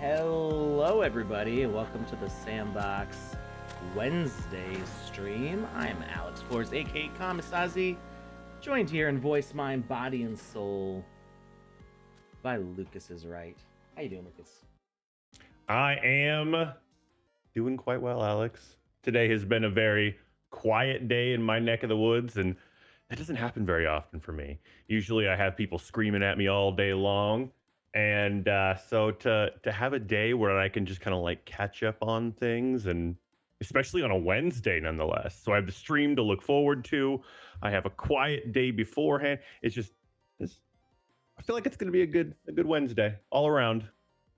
Hello, everybody, and welcome to the Sandbox Wednesday stream. I'm Alex Flores, aka KamiSawZe, joined here in voice, mind, body, and soul by LukusIsRight. How you doing, Lucas? I am doing quite well, Alex. Today has been a very quiet day in my neck of the woods, and that doesn't happen very often for me. Usually, I have people screaming at me all day long, and so to have a day where I can just kind of like catch up on things, and especially on a Wednesday, nonetheless. So I have the stream to look forward to. I have a quiet day beforehand. It's I feel like it's going to be a good Wednesday all around.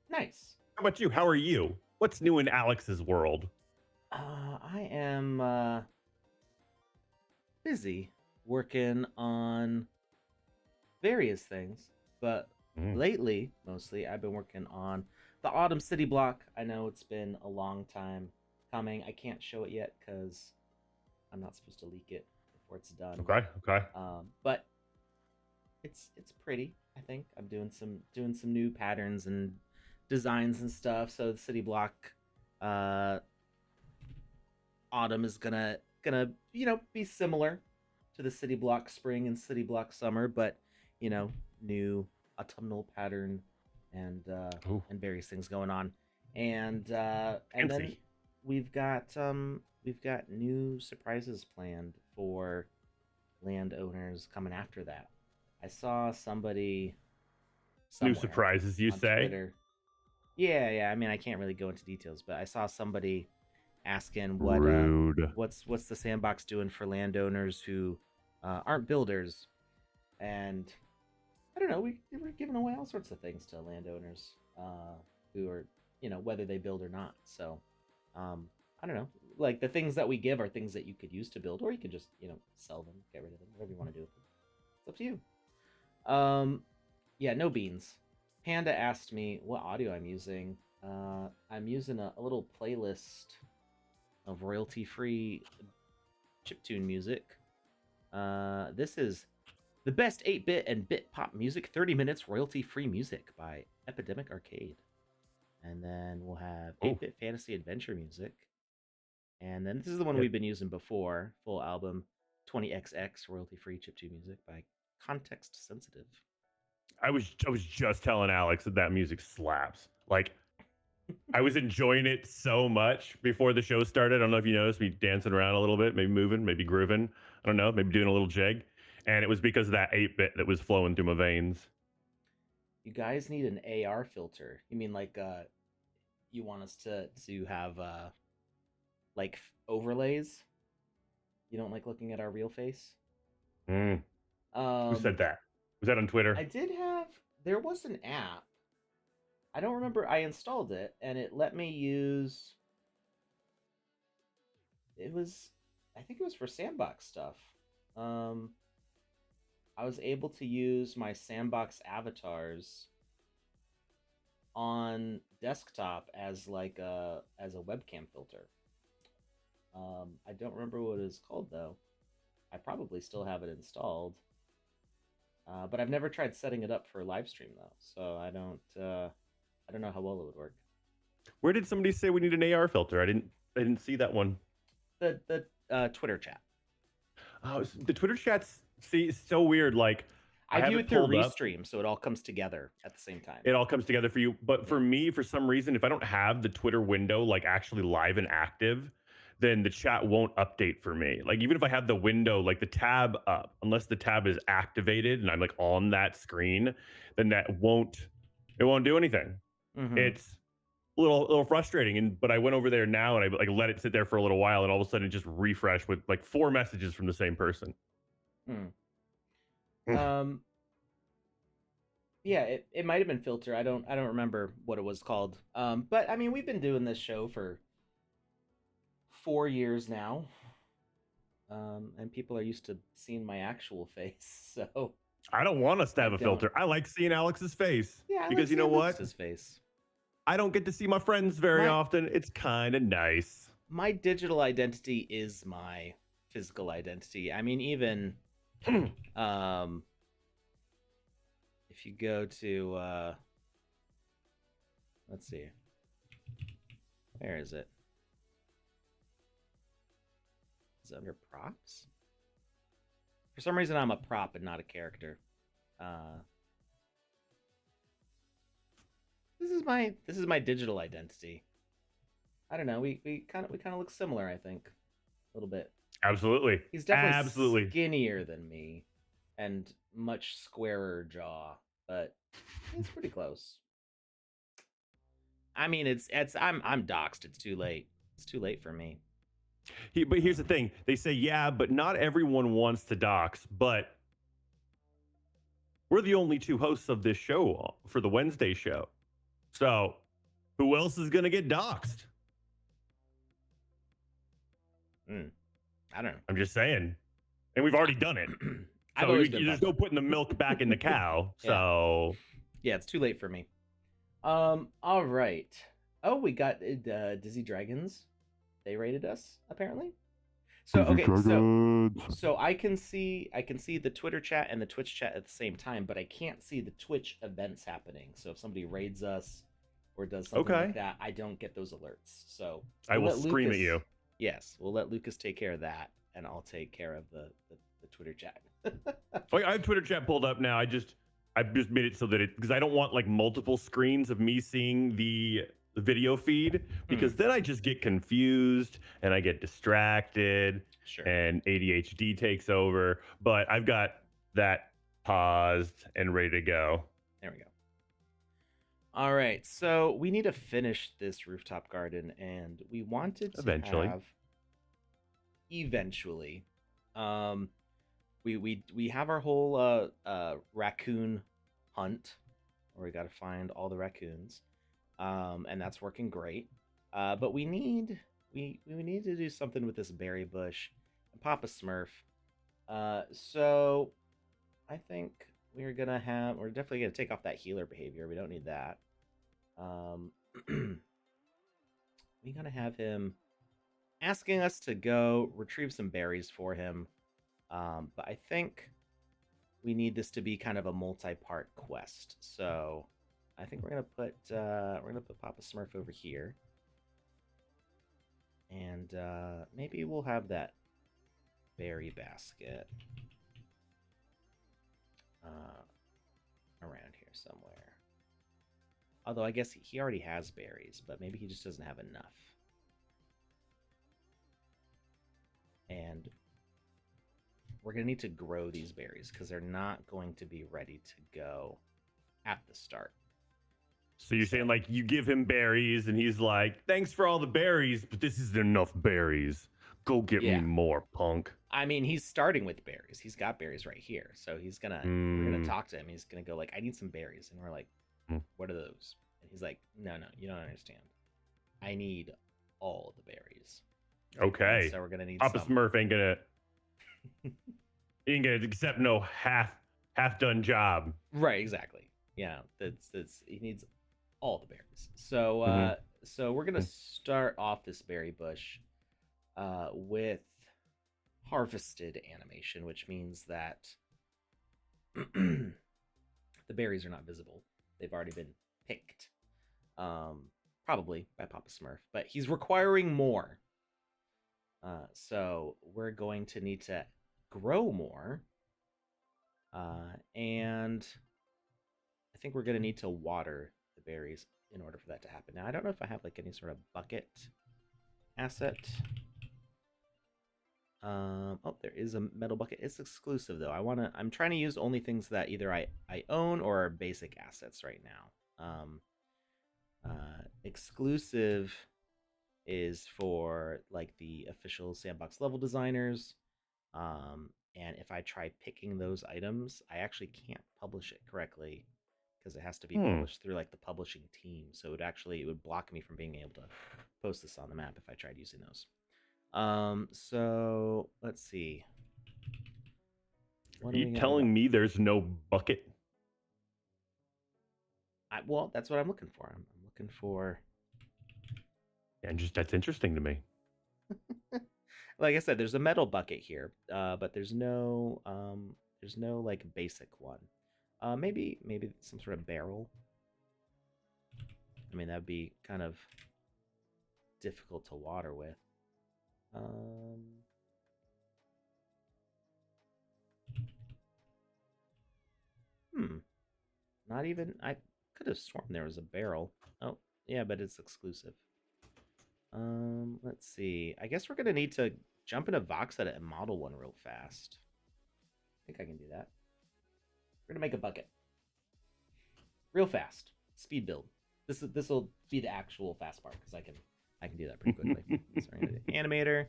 Nice. How about you? How are you? What's new in Alex's world? I am busy working on various things, but lately, mostly, I've been working on the Autumn City block. I know it's been a long time coming. I can't show it yet because I'm not supposed to leak it before it's done. Okay. But it's pretty. I think I'm doing some new patterns and designs and stuff. So the city block, autumn is gonna be similar to the city block spring and city block summer, but new autumnal pattern and Ooh, and various things going on, and then fancy. we've got new surprises planned for landowners coming after that. I saw somebody New somewhere surprises, you on say? Twitter. Yeah. I mean, I can't really go into details, but I saw somebody asking Rude. what's the sandbox doing for landowners who aren't builders, and I don't know. We're giving away all sorts of things to landowners who are whether they build or not. So I don't know. Like the things that we give are things that you could use to build, or you could just sell them, get rid of them, whatever you want to do with them. It's up to you. Yeah, no beans. Panda asked me what audio I'm using. I'm using a little playlist of royalty-free chiptune music. This is the best 8-bit and bit pop music, 30 minutes royalty-free music by Epidemic Arcade. And then we'll have Oh, 8-bit fantasy adventure music. And then this is the one yep. we've been using before, full album 20XX royalty-free chiptune music by Context Sensitive. I was just telling Alex that that music slaps. Like I was enjoying it so much before the show started. I don't know if you noticed me dancing around a little bit, maybe moving, maybe grooving. I don't know, maybe doing a little jig. And it was because of that 8-bit that was flowing through my veins. You guys need an AR filter. You mean like you want us to have like overlays? You don't like looking at our real face? Mm. Who Um said that? Was that on Twitter? I did have there was an app. I don't remember. I installed it and it let me use it was I think it was for Sandbox stuff. Um I was able to use my Sandbox avatars on desktop as like a webcam filter. I don't remember what it is called though. I probably still have it installed, but I've never tried setting it up for a live stream though, so I don't know how well it would work. Where did somebody say we need an AR filter? I didn't see that one. The Twitter chat. Oh, the Twitter chats. See, it's so weird. Like I I have view it it through pulled up. Restream, so it all comes together at the same time. It all comes together for you. But Yeah. for me, for some reason, if I don't have the Twitter window like actually live and active, then the chat won't update for me. Like even if I have the window, like the tab up, unless the tab is activated and I'm like on that screen, then it won't do anything. Mm-hmm. It's a little frustrating. And but I went over there now and I like let it sit there for a little while, and all of a sudden it just refreshed with like 4 messages from the same person. Um. Yeah, it might have been filter. I don't remember what it was called. But I mean, we've been doing this show for 4 years now. And people are used to seeing my actual face, so I don't want us to I have a don't. filter. I like seeing Alex's face Yeah, I like because you know seeing what? Lucas's face. I don't get to see my friends very My often. It's kind of nice. my digital identity is my physical identity. I mean, even um, if you go to Let's see. Where is it? Is it under props? For some reason, I'm a prop and not a character. This is my digital identity. I don't know. We kind of look similar. I think a little bit. Absolutely. He's definitely Absolutely. skinnier than me, and much squarer jaw, but it's pretty close. I mean, it's I'm doxxed. It's too late. It's too late for me. But here's the thing. They say, yeah, but not everyone wants to dox. But we're the only two hosts of this show for the Wednesday show. So who else is going to get doxed? I don't know. I'm just saying. And we've already done it. So there's no putting the milk back in the cow. So yeah, it's too late for me. All right. Oh, we got Dizzy Dragons. They rated us apparently. So okay, so I can see the Twitter chat and the Twitch chat at the same time, but I can't see the Twitch events happening. So if somebody raids us or does something like that, I don't get those alerts. So I will scream at you. Yes, we'll let Lucas take care of that, and I'll take care of the Twitter chat. I have Twitter chat pulled up now. I just made it so that because I don't want like multiple screens of me seeing the video feed, because then I just get confused and I get distracted. Sure. And ADHD takes over. But I've got that paused and ready to go. There we go. All right, so we need to finish this rooftop garden, and we wanted to eventually. We have our whole raccoon hunt, where we got to find all the raccoons, and that's working great. But we need to do something with this berry bush and Papa Smurf. So I think we're definitely gonna take off that healer behavior. We don't need that. We gotta have him asking us to go retrieve some berries for him. But I think we need this to be kind of a multi-part quest. So I think we're gonna put Papa Smurf over here, and maybe we'll have that berry basket around here somewhere. Although I guess he already has berries, but maybe he just doesn't have enough. And we're going to need to grow these berries because they're not going to be ready to go at the start. So you're saying like you give him berries and he's like, thanks for all the berries, but this isn't enough berries. Go get me more, punk. I mean, he's starting with berries. He's got berries right here. So we're going to talk to him. He's going to go like, I need some berries. And we're like, what are those? And he's like, no, you don't understand. I need all the berries. Okay. And so we're going to need Papa Smurf ain't going to accept no half done job. Right, exactly. Yeah, he needs all the berries. So so we're gonna start off this berry bush with harvested animation, which means that the berries are not visible. They've already been picked, probably by Papa Smurf, but he's requiring more. So we're going to need to grow more, and I think we're going to need to water the berries in order for that to happen. Now, I don't know if I have like any sort of bucket asset. Oh, there is a metal bucket. It's exclusive though. I'm trying to use only things that either I own or are basic assets right now. Exclusive is for like the official Sandbox level designers. And if I try picking those items, I actually can't publish it correctly because it has to be published through like the publishing team. So it would block me from being able to post this on the map if I tried using those. So let's see. Are you telling me there's no bucket? Well, that's what I'm looking for. I'm looking for. And that's interesting to me. Like I said, there's a metal bucket here, but there's no like basic one. Maybe some sort of barrel. I mean, that'd be kind of difficult to water with. Um, hmm. Not even. I could have sworn there was a barrel. Oh, yeah, but it's exclusive. Let's see. I guess we're gonna need to jump into Voxel and model one real fast. I think I can do that. We're gonna make a bucket real fast. Speed build. This will be the actual fast part because I can do that pretty quickly. So we're gonna do animator.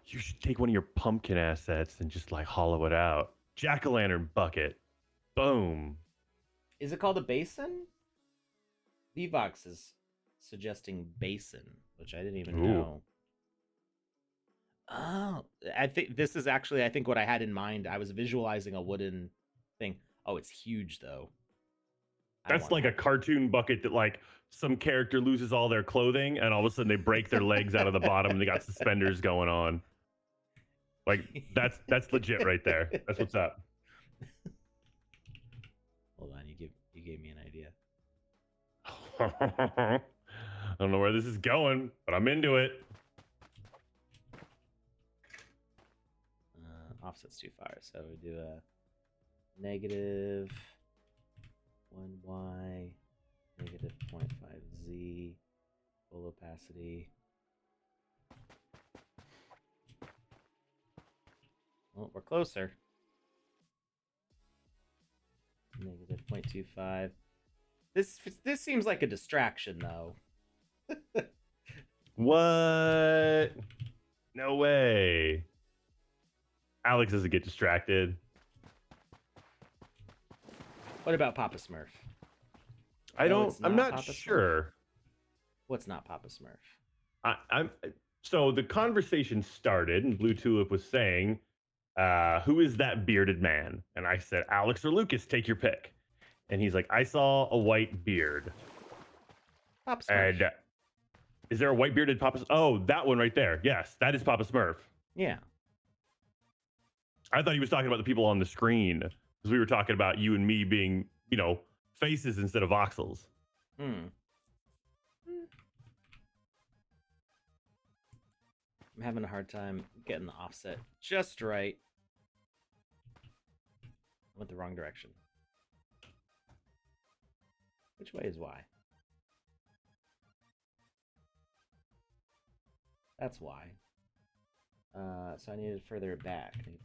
You should take one of your pumpkin assets and just like hollow it out. Jack-o'-lantern bucket. Boom. Is it called a basin? Vvox is suggesting basin, which I didn't even Ooh. know. Oh, I think this is actually, I think, what I had in mind. I was visualizing a wooden thing. Oh, it's huge though. That's like a cartoon bucket that like some character loses all their clothing and all of a sudden they break their legs out of the bottom and they got suspenders going on. Like that's legit right there. That's what's up. Hold on, you gave me an idea. I don't know where this is going, but I'm into it. Offset's too far, so we do a negative 1y, negative 0.5z, full opacity. Well, we're closer. Negative 0.25. This seems like a distraction, though. What? No way. Alex doesn't get distracted. What about Papa Smurf? I'm not Papa sure. Smurf? What's not Papa Smurf? I'm so the conversation started and Blue Tulip was saying, who is that bearded man? And I said, Alex or Lucas, take your pick. And he's like, I saw a white beard. Papa Smurf. And is there a white bearded Papa? Oh, that one right there. Yes, that is Papa Smurf. Yeah. I thought he was talking about the people on the screen because we were talking about you and me being, faces instead of voxels. I'm having a hard time getting the offset just right. I went the wrong direction. Which way is Y? That's Y. So I need it further back. I need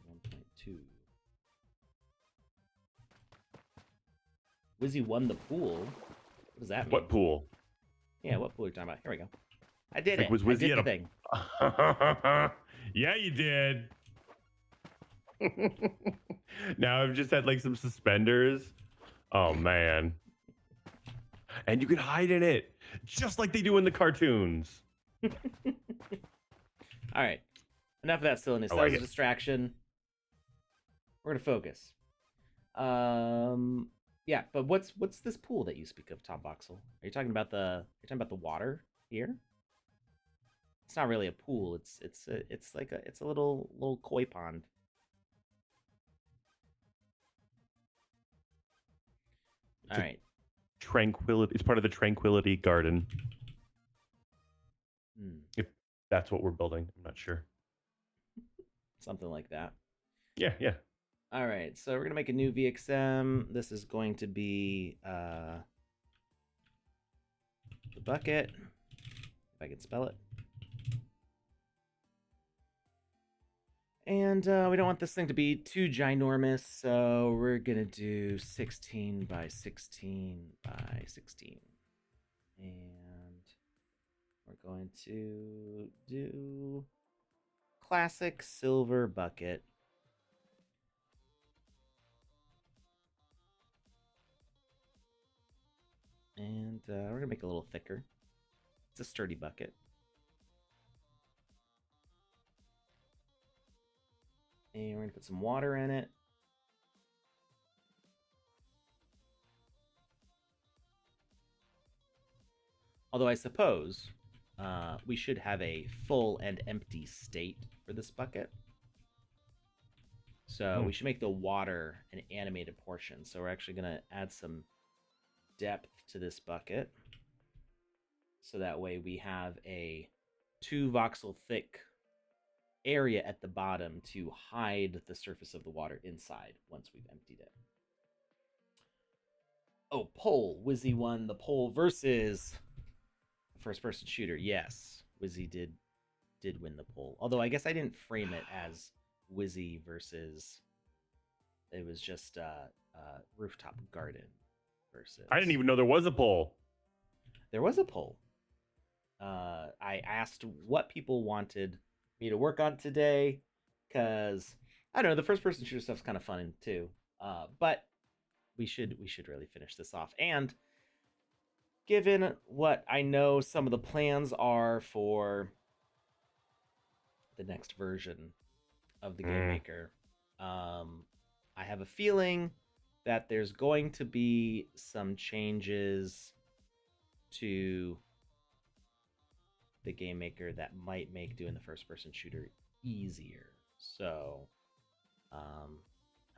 1.2. Wizzy won the pool. What does that mean? What pool? Yeah, what pool are you talking about? Here we go. I did Like, it. was I Wizzy did at the a thing. Yeah, you did. Now I've just had like some suspenders. Oh man. And you can hide in it, just like they do in the cartoons. All right. Enough of that silliness. That was a distraction. We're gonna focus. Yeah, but what's this pool that you speak of, Tom Voxel? Are you talking about the water here? It's not really a pool. It's a little koi pond. All right. Tranquility. It's part of the Tranquility Garden. If that's what we're building, I'm not sure. Something like that. Yeah. All right, so we're gonna make a new VXM. This is going to be the bucket, if I can spell it. And we don't want this thing to be too ginormous, so we're gonna do 16 by 16 by 16. And we're going to do classic silver bucket. And we're gonna make it a little thicker. It's a sturdy bucket. And we're gonna put some water in it. Although I suppose we should have a full and empty state for this bucket. So we should make the water an animated portion. So we're actually gonna add some depth to this bucket. so that way we have a 2 voxel thick area at the bottom to hide the surface of the water inside once we've emptied it. Oh, poll. Wizzy won the poll versus first person shooter. Yes, Wizzy did win the poll. Although I guess I didn't frame it as Wizzy versus. It was just rooftop garden versus. I didn't even know there was a poll. There was a poll. I asked what people wanted me to work on today because I don't know, the first person shooter stuff's kind of fun too. But we should really finish this off. And given what I know some of the plans are for the next version of the game maker, I have a feeling that there's going to be some changes to the game maker that might make doing the first person shooter easier. So I'm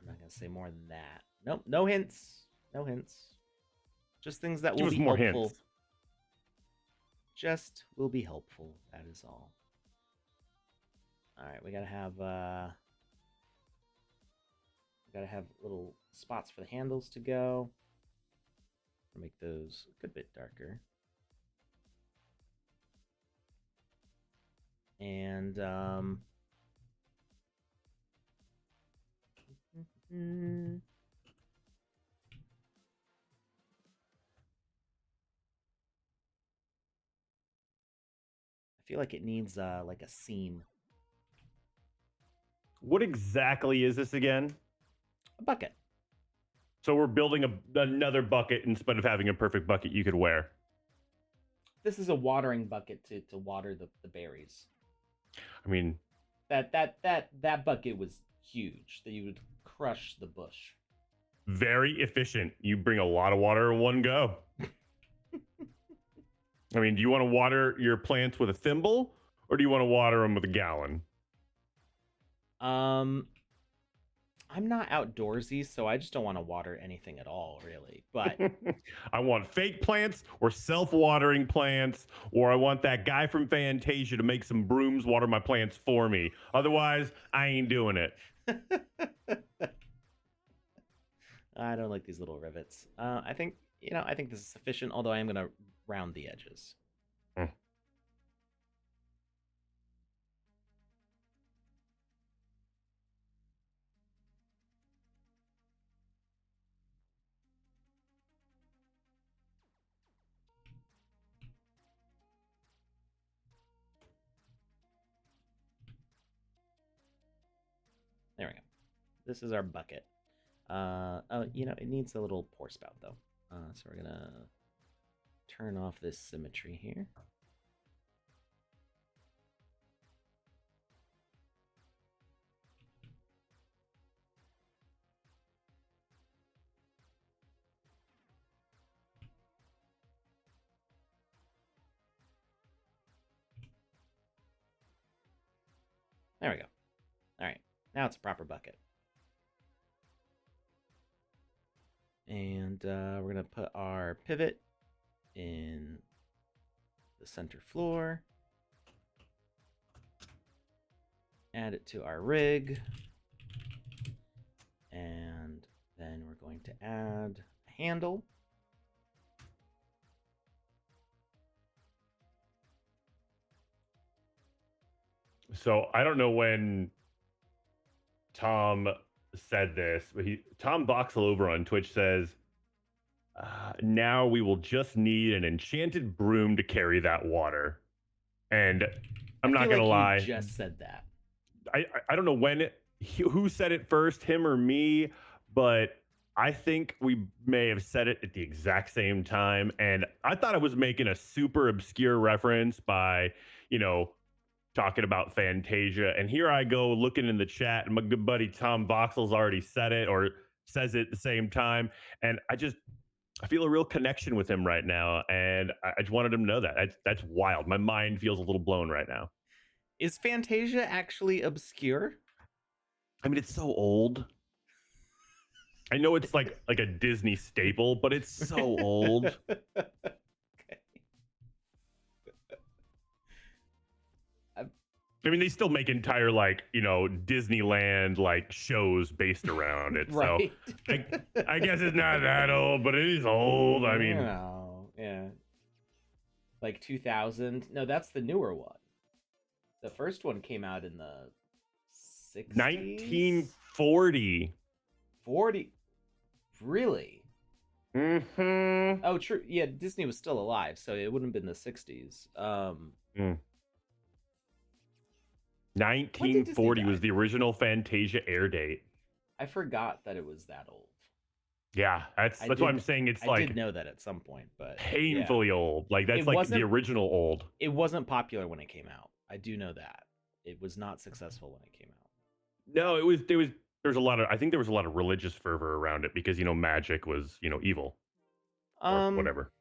not gonna say more than that. Nope, no hints. No hints. Just things that Give will us be more helpful. hints. Just will be helpful. That is all. All right, we gotta have little spots for the handles to go. I'll make those a good bit darker. And I feel like it needs like a scene. What exactly is this again? A bucket. So we're building another bucket instead of having a perfect bucket you could wear. This is a watering bucket to water the berries. I mean, that bucket was huge. That you would crush the bush. very efficient. You bring a lot of water in one go. I mean, do you want to water your plants with a thimble or do you want to water them with a gallon? I'm not outdoorsy, so I just don't want to water anything at all, really. But I want fake plants or self-watering plants, or I want that guy from Fantasia to make some brooms water my plants for me. Otherwise, I ain't doing it. I don't like these little rivets. I think this is sufficient, although I am going to round the edges. There we go. This is our bucket. It needs a little pour spout though. So we're gonna turn off this symmetry here. There we go. All right, now it's a proper bucket. And we're gonna put our pivot in the center floor. Add it to our rig. And then we're going to add a handle. So I don't know when Tom said this, but Tom Voxel over on Twitch says, now we will just need an enchanted broom to carry that water. And I'm not gonna lie, you just said that. I don't know who said it first, him or me, but I think we may have said it at the exact same time. And I thought I was making a super obscure reference by, talking about Fantasia. And here I go looking in the chat, and my good buddy Tom Voxel's already said it or says it at the same time. And I feel a real connection with him right now. And I just wanted him to know that. That's wild. My mind feels a little blown right now. Is Fantasia actually obscure? I mean, it's so old. I know it's like a Disney staple, but it's so old. Okay. I mean, they still make entire like Disneyland like shows based around it. So Right. I I guess it's not that old, but it is old. I mean, Yeah. Like 2000. No, that's the newer one. The first one came out in the 60s? 1940. 40. Really? Mm-hmm. Oh, true. Yeah, Disney was still alive, so it wouldn't have been the 60s. When did Disney 1940 was die? the original Fantasia air date. I forgot that it was that old. Yeah, I that's why I'm did saying it's I did like know that at some point, but yeah. painfully old. Like It that's like the wasn't original old. it wasn't popular when it came out. I do know that. It was not successful when it came out. No, there's a lot of I think there was a lot of religious fervor around it because magic was, evil or Um whatever.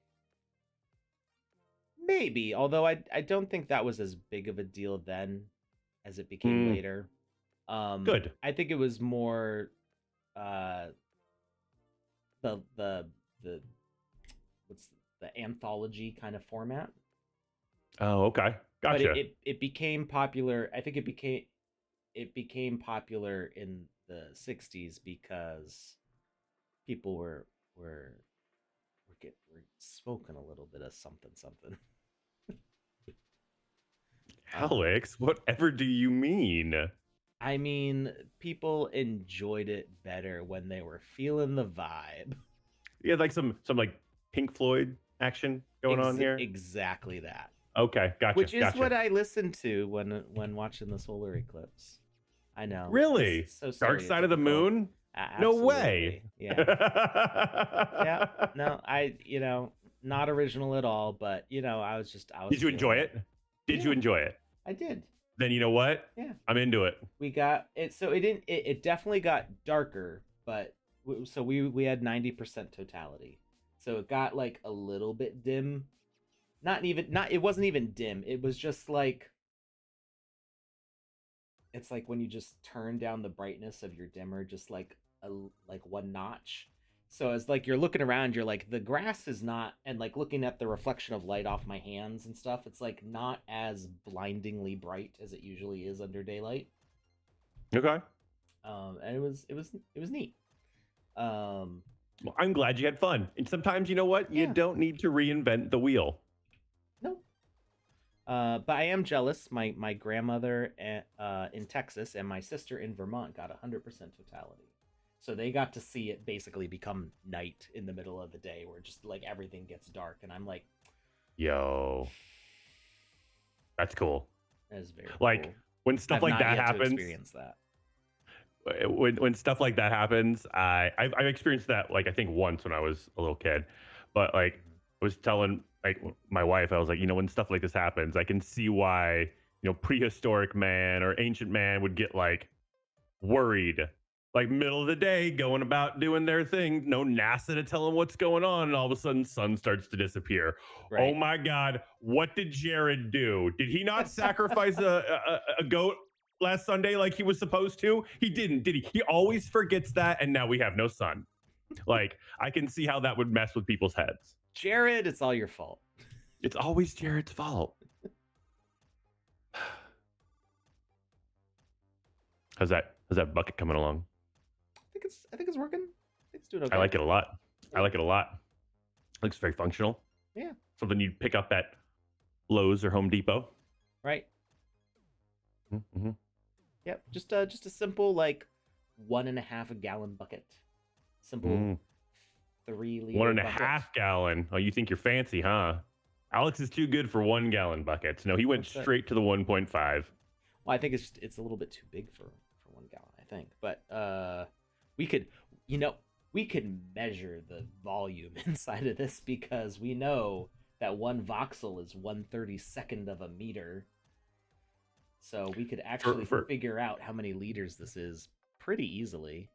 Maybe, although I don't think that was as big of a deal then as it became Mm, later. good. I think it was more uh the what's the anthology kind of format. Oh, okay. But Gotcha. it became popular. I think it became popular in the 60s because people were smoking a little bit of something something. Um Alex, whatever do you mean? I mean, people enjoyed it better when they were feeling the vibe. You had like some like Pink Floyd action going on here. Exactly that. Okay, gotcha, Which is gotcha. what I listened to when watching the solar eclipse. I know. This is Really? so Dark Side of the stereotypical. Moon? No way. Absolutely. Yeah. Yeah. No, not original at all, but I was Did you feeling enjoy it. it? Did you Yeah, enjoy it? I did. Then you know what? Yeah. I'm into it. We got it, so it didn't it definitely got darker, but so we had 90% totality. So it got like a little bit dim. Not it wasn't even dim. It was just like it's like when you just turn down the brightness of your dimmer just like one notch. So as like you're looking around, you're like the grass is not, and like looking at the reflection of light off my hands and stuff, it's like not as blindingly bright as it usually is under daylight. Okay. And it was neat. Um, Well, I'm glad you had fun. And sometimes you know what? You yeah, don't need to reinvent the wheel. no. But I am jealous. My grandmother in Texas and my sister in Vermont got 100% totality, so they got to see it basically become night in the middle of the day, where just like everything gets dark, and I'm like, Yo, that's cool. that is very Like cool. when stuff I've like not that yet to happens, experience that. when stuff like that happens, I've experienced that like I think once when I was a little kid, but like Mhm. I was telling like my wife, I was like, when stuff like this happens, I can see why prehistoric man or ancient man would get like worried. Like middle of the day, going about doing their thing, no NASA to tell them what's going on, and all of a sudden, sun starts to disappear. Oh Right. my God, what did Jared do? Did he not sacrifice a goat last Sunday like he was supposed to? He didn't, did he? He always forgets that, and now we have no sun. Like I can see how that would mess with people's heads. Jared, it's all your fault. It's always Jared's fault. How's that bucket coming along? I think it's working. I think it's doing I okay. like it a lot. I Yeah. like it a lot. Looks very functional. Yeah. Something you'd pick up at Lowe's or Home Depot. Right. Mm-hmm. Yep. Just a simple like 1.5 gallon bucket. Simple Mm. 1 3 liter and a bucket. half gallon. Oh, you think you're fancy, huh? Alex is too good for 1 gallon buckets. No, he went That's it. straight to the 1.5. Well, I think it's a little bit too big for 1 gallon. I think, but we could you know we could measure the volume inside of this because we know that one voxel is 1/32 of a meter. So we could For actually for figure out how many liters this is pretty easily.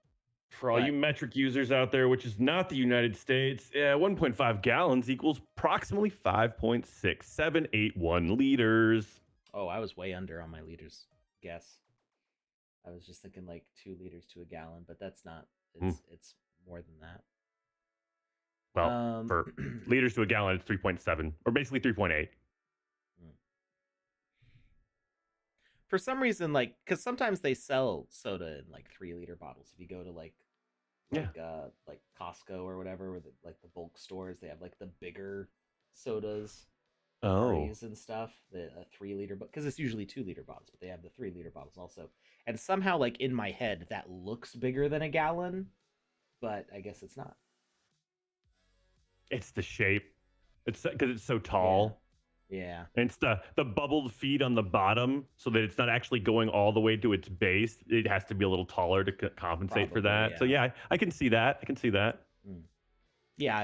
for all you But metric users out there, which is not the United States, 1.5 gallons equals approximately 5.6781 liters. oh, I was way under on my liters guess. I was just thinking like 2 liters to a gallon, but that's not. Hmm. It's more than that. Well, for Hmm. liters to a gallon, it's 3.7, or basically 3.8. for some reason, like, because sometimes they sell soda in like 3 liter bottles. If you go to Yeah. like Costco or whatever, or like the bulk stores, they have like the bigger sodas for Oh, parties and stuff. The 3 liter, because it's usually 2 liter bottles, but they have the 3 liter bottles also. And somehow, like in my head, that looks bigger than a gallon, but I guess it's not. it's the shape. It's because it's so Yeah, tall. yeah, And it's the bubbled feed on the bottom, so that it's not actually going all the way to its base. It has to be a little taller to compensate for probably, that. So yeah. yeah, I can see that. I can see that. Mm. Yeah,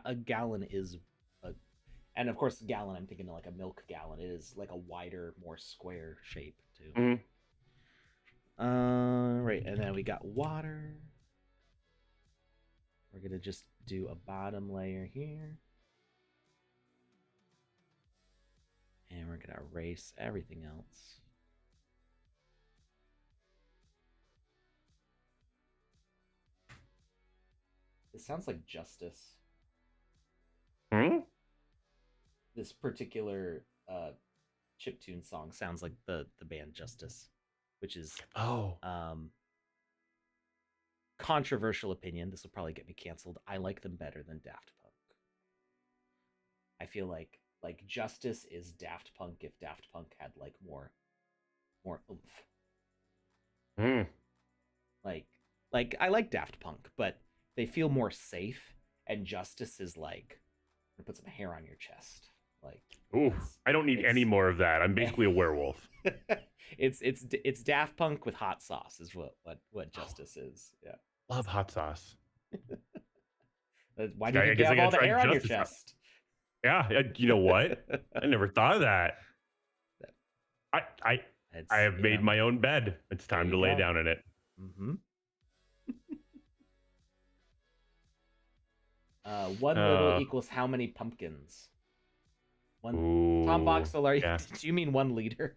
a gallon is a, and of course, gallon. I'm thinking of like a milk gallon. It is like a wider, more square shape too. Mhm. Right, and then we got water. We're gonna just do a bottom layer here, and we're gonna erase everything else. This sounds like Justice. Hmm? This particular chiptune song sounds like the band Justice, which is Oh, controversial opinion. This will probably get me canceled. I like them better than Daft Punk. I feel like Justice is Daft Punk if Daft Punk had like more oomph. mm. Like like I like Daft Punk, but they feel more safe. And Justice is like put some hair on your chest. Like Ooh, it's I don't need any it's more of that. I'm basically a werewolf. it's Daft Punk with hot sauce is what Oh, Justice is. Yeah. love hot sauce. Why do you I think you guess I have gotta all the try hair on your Justice. chest? Yeah, you know what? I never thought of that. I I I It's have made my own bed. It's there time you to lay go. down in it. Mm-hmm. One little Uh, equals how many pumpkins? One. Tom ooh, Voxel, are you, yeah. did you mean 1 liter?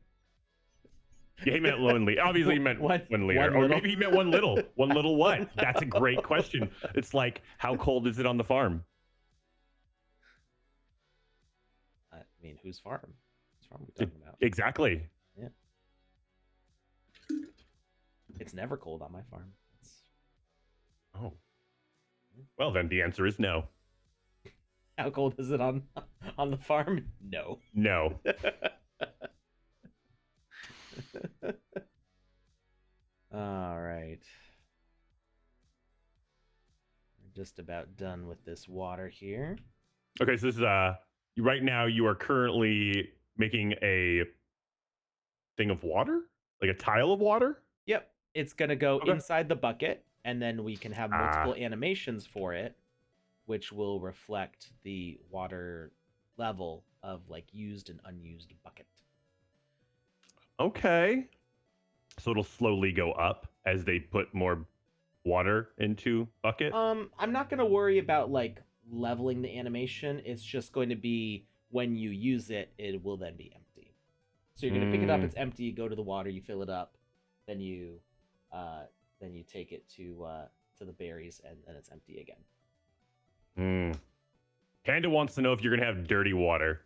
Yeah, he meant lonely. Obviously, he meant one 1 liter, one or little. maybe he meant one little. One little what? That's a great question. It's like, how cold is it on the farm? I mean, whose farm? Whose farm are we It, talking about? exactly. Yeah, it's never cold on my farm. It's, Oh, well, then the answer is no. how cold is it on the farm? No. No. All right. We're just about done with this water here. Okay, so this is right now you are currently making a thing of water, like a tile of water. Yep. It's going to go Okay. inside the bucket, and then we can have multiple Ah, animations for it, which will reflect the water level of like used and unused bucket. okay. So it'll slowly go up as they put more water into bucket. I'm not going to worry about like leveling the animation. It's just going to be when you use it, it will then be empty. So you're going to pick it up, Mm, it's empty, go to the water, you fill it up, then you take it to the berries, and then it's empty again. mm. Panda wants to know if you're gonna have dirty water.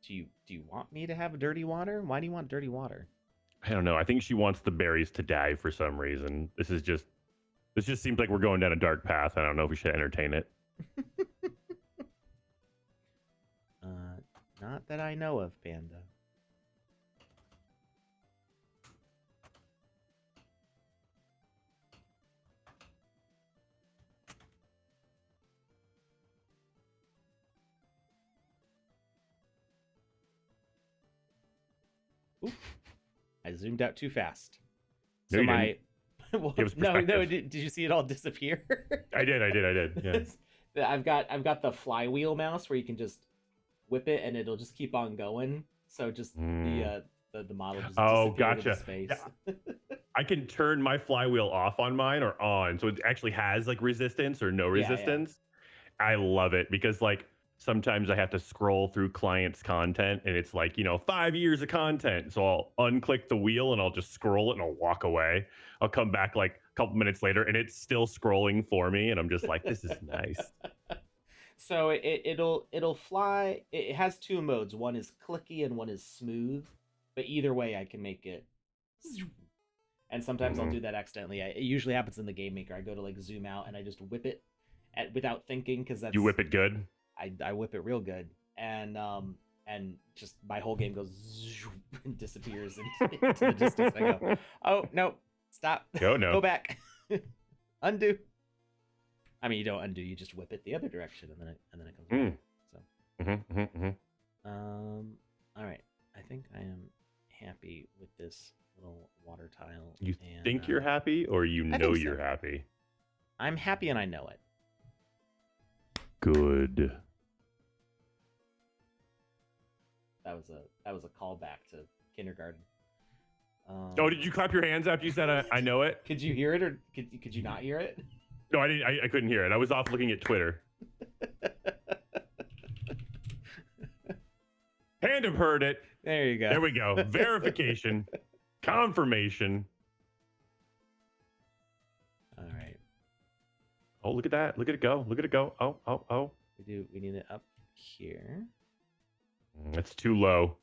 Do you want me to have dirty water? Why do you want dirty water? I don't know. I think she wants the berries to die for some reason. This just seems like we're going down a dark path. I don't know if we should entertain it. Not that I know of, Panda. Oop, I zoomed out too fast. No, So you didn't. my well, Give us no, perspective. did you see it all disappear? I did. Yeah. I've got the flywheel mouse where you can just whip it and it'll just keep on going. So just Mm. the model just Oh, disappeared into gotcha. space. Yeah, I can turn my flywheel off on mine or on, so it actually has like resistance or no Yeah. resistance. I love it because like sometimes I have to scroll through clients' content and it's like, 5 years of content. So I'll unclick the wheel and I'll just scroll it and I'll walk away. I'll come back like a couple minutes later and it's still scrolling for me. And I'm just like, this is nice. So it'll fly. It has two modes. One is clicky and one is smooth. But either way, I can make it. And sometimes I'll do that accidentally. It usually happens in the game maker. I go to like zoom out and I just whip it without thinking because You that's whip it good. I whip it real good and just my whole game goes and disappears into the distance. I go, oh no, stop, Oh no, go back, undo. I mean, you don't undo; you just whip it the other direction, and then it comes back. So, all right. I think I am happy with this little water tile. You and, think you're happy, or you know you're happy? I'm happy, and I know it. Good. That was a callback to kindergarten. Oh, did you clap your hands after you said I know it? Could you hear it, or could you not hear it? No, I didn't. I couldn't hear it. I was off looking at Twitter. Hand heard it. There you go. There we go. Verification, confirmation. All right. Oh, look at that. Look at it go. Look at it go. Oh. We need it up here. It's too low.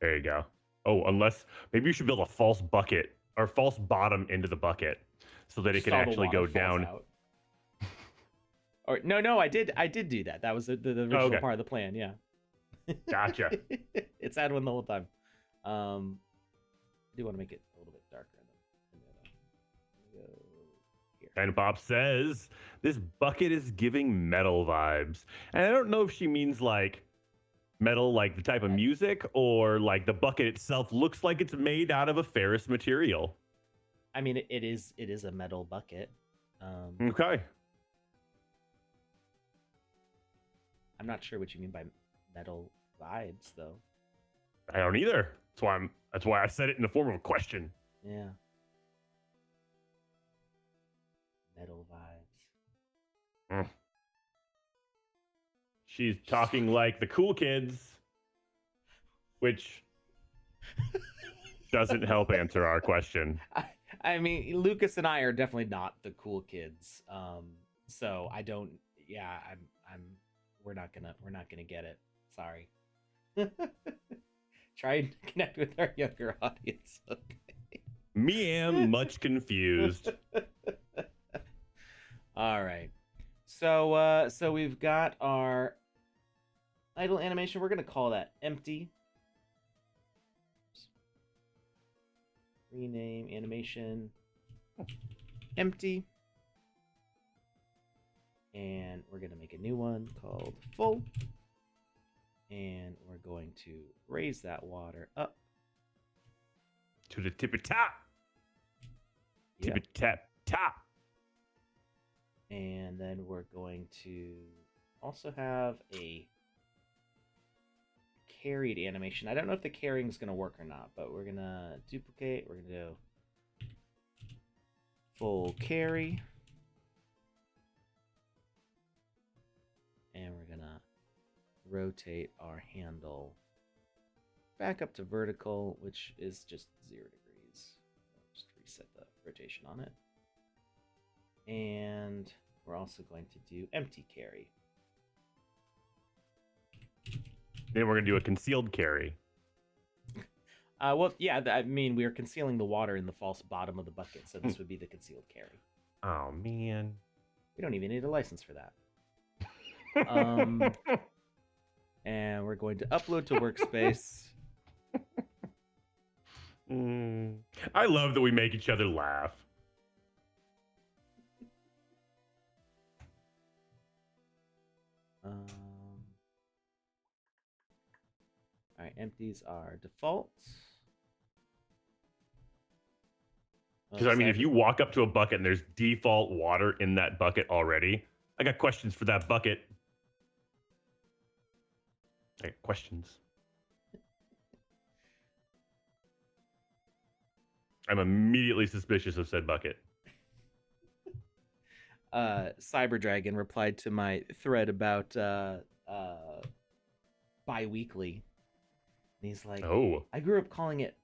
There you go. Oh, unless maybe you should build a false bucket or false bottom into the bucket so that it can actually go down. Or no, I did do that. That was the original part of the plan. Yeah. Gotcha. It's had one the whole time. I do want to make it a little bit darker. Go here. And Bob says this bucket is giving metal vibes, and I don't know if she means like metal, like the type of music, or like the bucket itself looks like it's made out of a ferrous material. I mean, it is a metal bucket. Okay. I'm not sure what you mean by metal vibes, though. I don't either. That's why I said it in the form of a question. Yeah. Metal vibes. She's talking like the cool kids, which doesn't help answer our question. I mean, Lucas and I are definitely not the cool kids. So I don't. Yeah, we're not gonna get it. Sorry. Try and connect with our younger audience. Okay. Me am much confused. All right. So we've got our idle animation. We're gonna call that empty. Rename animation empty. And we're going to make a new one called full. And we're going to raise that water up to the tippy top. Yep. Tippy tap top. And then we're going to also have a carried animation. I don't know if the carrying is going to work or not, but we're going to duplicate. We're going to do full carry. And we're going to rotate our handle back up to vertical, which is just 0 degrees. Just reset the rotation on it. And we're also going to do empty carry. Then we're going to do a concealed carry. Well, yeah, I mean, we're concealing the water in the false bottom of the bucket, so this would be the concealed carry. Oh, man. We don't even need a license for that. And we're going to upload to Workspace. I love that we make each other laugh. All right, empties are default. Because, I mean, if you walk up to a bucket and there's default water in that bucket already, I got questions for that bucket. I got questions. I'm immediately suspicious of said bucket. Cyber Dragon replied to my thread about bi-weekly. And he's like, oh, I grew up calling it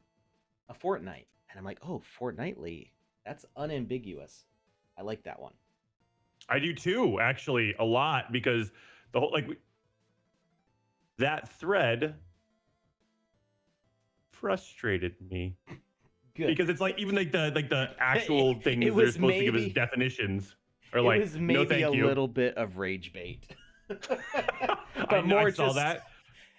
a fortnight. And I'm like, oh, fortnightly. That's unambiguous. I like that one. I do too, actually, a lot, because the whole, like, that thread frustrated me. Good. Because it's like even like the actual It things they're was supposed to give as maybe definitions are it like, was no, maybe a thank you. little bit of rage bait. I But know, I more saw just that. it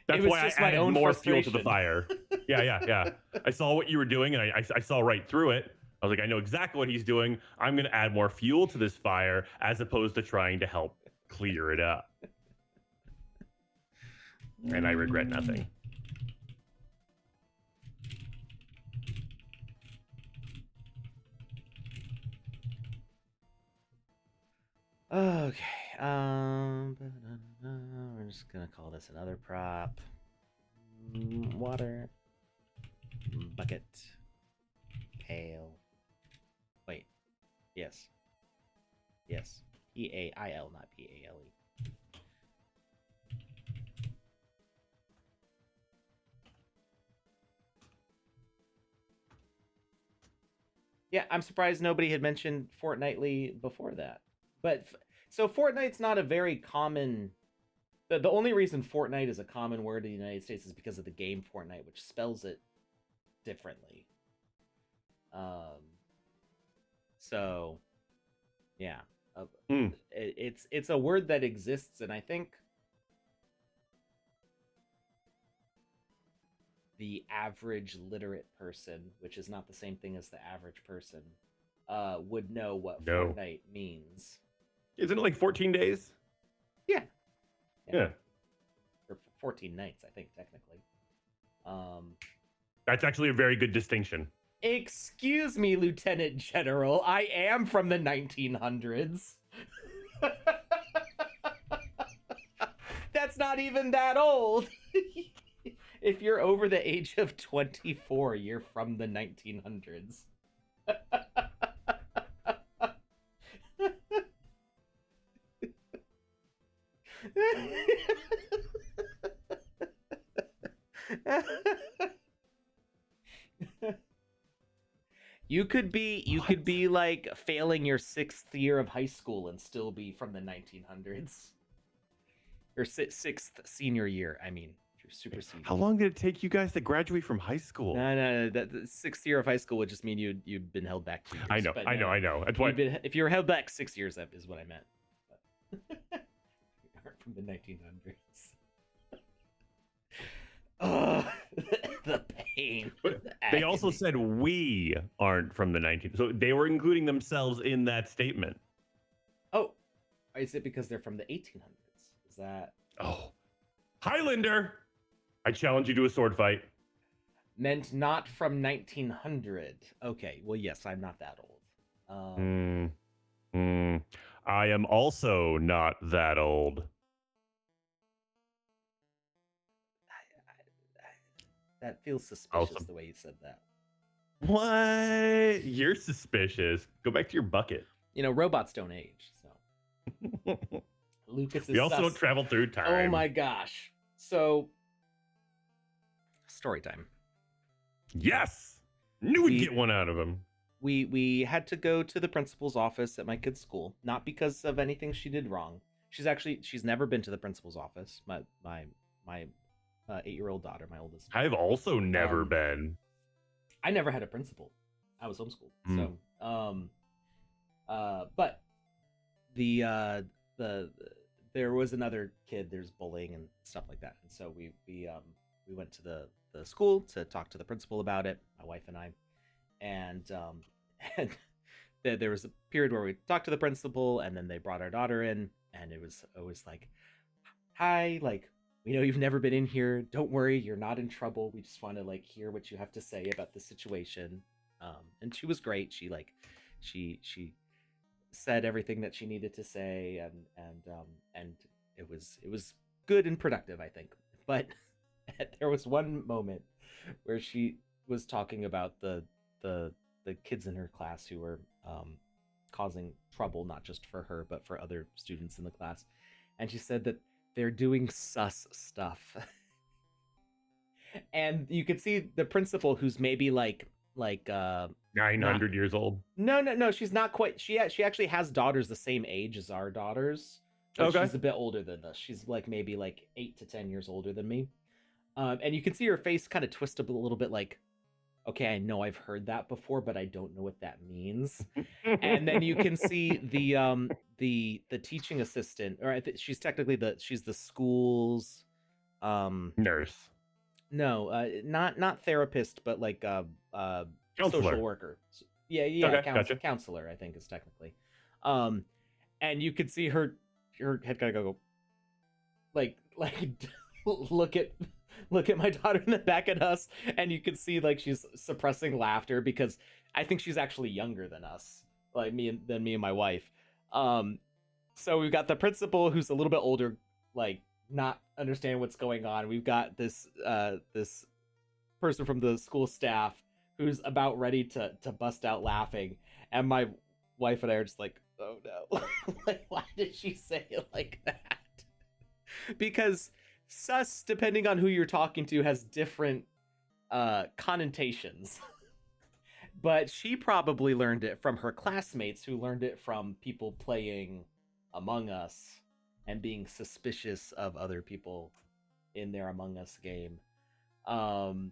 That's was why I just my added own more fuel to the frustration. fire. Yeah, yeah, yeah. I saw what you were doing, and I saw right through it. I was like, I know exactly what he's doing. I'm going to add more fuel to this fire as opposed to trying to help clear it up. And I regret nothing. Okay. We're just gonna call this another prop. Water. Bucket. Pail. Wait. Yes. Yes. P-A-I-L, not P-A-L-E. Yeah, I'm surprised nobody had mentioned Fortnightly before that. But so Fortnite's not a very common. The only reason Fortnite is a common word in the United States is because of the game Fortnite, which spells it differently. Um. So, yeah, it's a word that exists, and I think the average literate person, which is not the same thing as the average person, would know what No. Fortnite means. Isn't it like 14 days? Yeah. Yeah. Or 14 nights, I think, technically. That's actually a very good distinction. Excuse me, Lieutenant General. I am from the 1900s. That's not even that old. If you're over the age of 24, you're from the 1900s. You could be like failing your 6th year of high school and still be from the 1900s. Or 6th senior year, I mean. You're super senior. How long did it take you guys to graduate from high school? No. That the 6th year of high school would just mean you'd been held back 2 years. I know, but I know. That's why. if you were held back 6 years, that is what I meant. But you aren't from the 1900s. The pain. But the they also agony. said we aren't from the 19th. So they were including themselves in that statement. Oh, is it because they're from the 1800s? Is that? Oh, Highlander! I challenge you to a sword fight. Meant not from 1900. Okay, well, yes, I'm not that old. I am also not that old. That feels suspicious Awesome. the way you said that. What? You're suspicious. Go back to your bucket. You know, robots don't age, so. Lucas is We also sus. don't travel through time. Oh my gosh. So, story time. Yes! Knew we'd get one out of him. We had to go to the principal's office at my kid's school, not because of anything she did wrong. She's never been to the principal's office. My 8-year-old daughter, my oldest. I've also never been. I never had a principal. I was homeschooled. So, but there was another kid. There's bullying and stuff like that, and so we went to the school to talk to the principal about it. My wife and I, and there was a period where we talked to the principal, and then they brought our daughter in, and it was always like, "Hi, like, we know you've never been in here. Don't worry, you're not in trouble. We just want to like hear what you have to say about the situation." And she was great. She said everything that she needed to say, and it was good and productive, I think. But there was one moment where she was talking about the kids in her class who were causing trouble, not just for her but for other students in the class, and she said that they're doing sus stuff. And you could see the principal, who's maybe like 900 years old. No, she's not quite. She actually has daughters the same age as our daughters, but Okay. she's a bit older than us. She's like maybe like 8 to 10 years older than me. And you can see her face kind of twist a little bit, like, okay, I know I've heard that before, but I don't know what that means. And then you can see the teaching assistant, or I think she's technically she's the school's Nurse. no, not therapist, but like social Counselor. worker. Yeah, Okay, gotcha. counselor, I think is technically. Um, and you could see her head kind of go like look at look at my daughter and then back at us, and you can see like she's suppressing laughter because I think she's actually younger than us, like me and my wife. Um, so we've got the principal who's a little bit older, like not understanding what's going on. We've got this person from the school staff who's about ready to bust out laughing, and my wife and I are just like, oh no, like why did she say it like that? Because sus, depending on who you're talking to, has different connotations. But she probably learned it from her classmates who learned it from people playing Among Us and being suspicious of other people in their Among Us game. Um,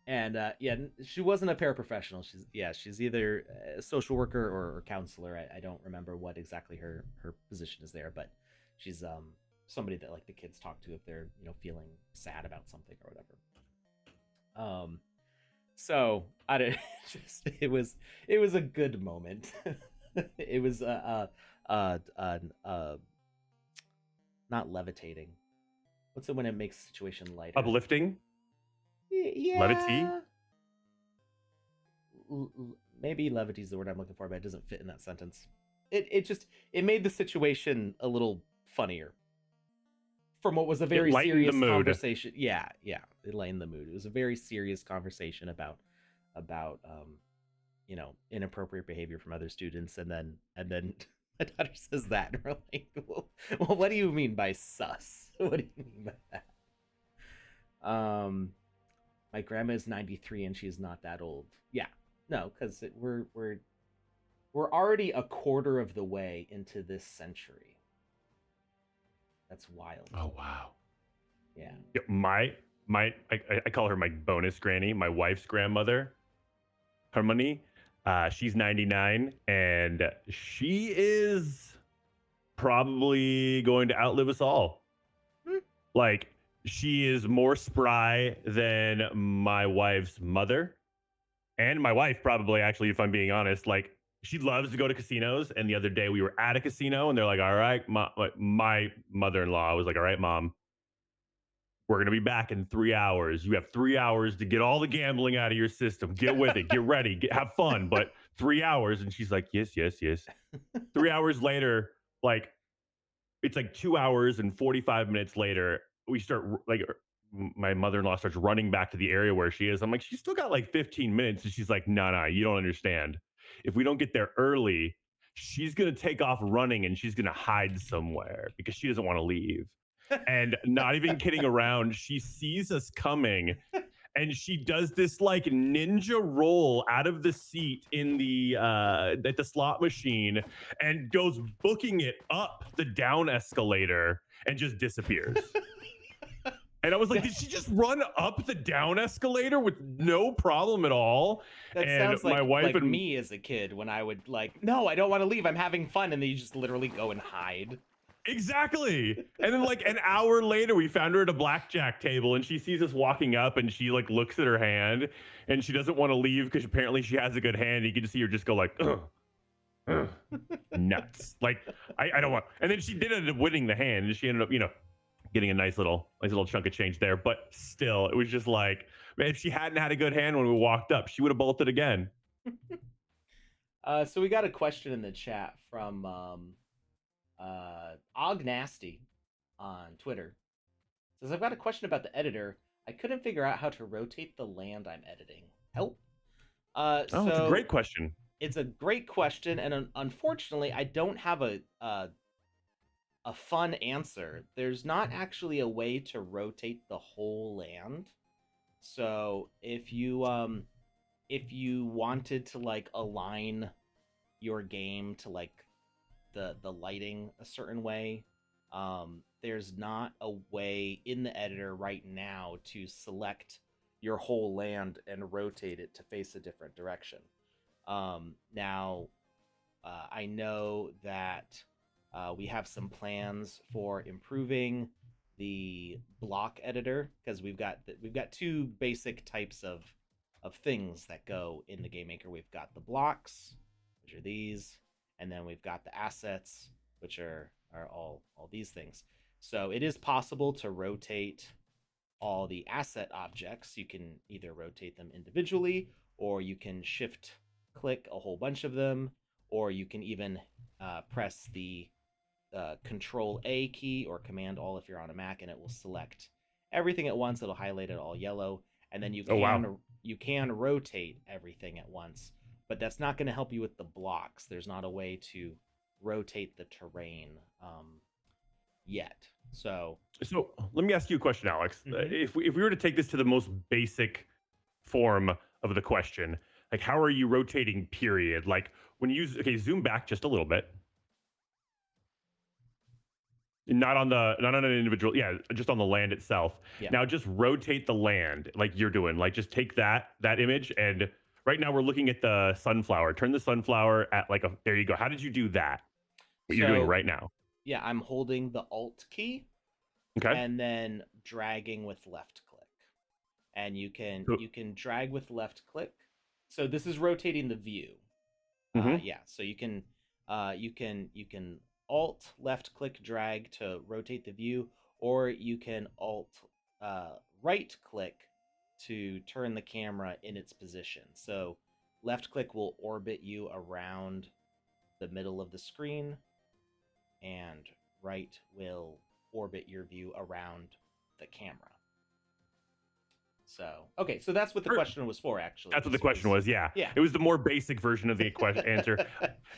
and yeah, she wasn't a paraprofessional. She's either a social worker or counselor. I don't remember what exactly her position is there, but she's somebody that like the kids talk to if they're feeling sad about something or whatever. So I don't it was a good moment. It was not levitating. What's it when it makes the situation lighter? Uplifting. Levity. Yeah, maybe levity is the word I'm looking for, but it doesn't fit in that sentence. It made the situation a little funnier from what was a It very lightened the serious mood. conversation. Yeah, it lightened the mood. It was a very serious conversation about inappropriate behavior from other students, and then my daughter says that, and we're like, well, what do you mean by sus? What do you mean by that? My grandma is 93 and she's not that old. Yeah, no, because we're already a quarter of the way into this century. That's wild. Oh wow. Yeah. Yeah, I call her my bonus granny, my wife's grandmother, Harmony. She's 99 and she is probably going to outlive us all. Hmm. Like she is more spry than my wife's mother. And my wife probably actually, if I'm being honest, like she loves to go to casinos. And the other day we were at a casino and they're like, all right, my mother-in-law was like, all right, mom, we're going to be back in 3 hours. You have 3 hours to get all the gambling out of your system. Get with it. Get ready. Have fun. But 3 hours. And she's like, yes, yes, yes. 3 hours later, like it's like 2 hours and 45 minutes later, we start like my mother-in-law starts running back to the area where she is. I'm like, she's still got like 15 minutes. And she's like, no, no, you don't understand. If we don't get there early, she's going to take off running and she's going to hide somewhere because she doesn't want to leave. And not even kidding around, she sees us coming and she does this like ninja roll out of the seat in the at the slot machine and goes booking it up the down escalator and just disappears. And I was like, did she just run up the down escalator with no problem at all? That And sounds my wife like and me as a kid when I would like, no, I don't want to leave. I'm having fun, and then you just literally go and hide. exactly. And then like an hour later, we found her at a blackjack table and she sees us walking up and she like looks at her hand and she doesn't want to leave because apparently she has a good hand. You can just see her just go like, ugh, ugh, nuts. Like I don't want. And then she did end up winning the hand and she ended up, getting a nice little chunk of change there. But still, it was just like, man, if she hadn't had a good hand when we walked up, she would have bolted again. So we got a question in the chat from Og Nasty on Twitter. It says, I've got a question about the editor. I couldn't figure out how to rotate the land I'm editing. Help. Oh, it's a great So question. it's a great question, and unfortunately, I don't have a fun answer. There's not actually a way to rotate the whole land. So if you wanted to like align your game to like the lighting a certain way, there's not a way in the editor right now to select your whole land and rotate it to face a different direction. Now, I know that we have some plans for improving the block editor because we've got two basic types of things that go in the game maker. We've got the blocks, which are these, and then we've got the assets, which are all these things. So it is possible to rotate all the asset objects. You can either rotate them individually, or you can shift click a whole bunch of them, or you can even press the Control A key or Command All if you're on a Mac, and it will select everything at once. It'll highlight it all yellow, and then Oh wow. you can rotate everything at once. But that's not going to help you with the blocks. There's not a way to rotate the terrain yet. So, So let me ask you a question, Alex. mhm. If we were to take this to the most basic form of the question, like how are you rotating? Period. Like when you use okay, zoom back just a little bit. Not on an individual, yeah, just on the land itself. Yeah. Now just rotate the land like you're doing. Like just take that image and right now we're looking at the sunflower. Turn the sunflower at like a there you go. How did you do that? What you're doing So, right now. yeah, I'm holding the Alt key Okay. and then dragging with left click. And So, you can drag with left click. So this is rotating the view. mhm. Yeah, so you can Alt left click drag to rotate the view, or you can Alt right click to turn the camera in its position. So left click will orbit you around the middle of the screen, and right will orbit your view around the camera. So okay, so that's what the question was for. Actually, That's what the question was. Yeah, yeah. it was the more basic version of the question answer.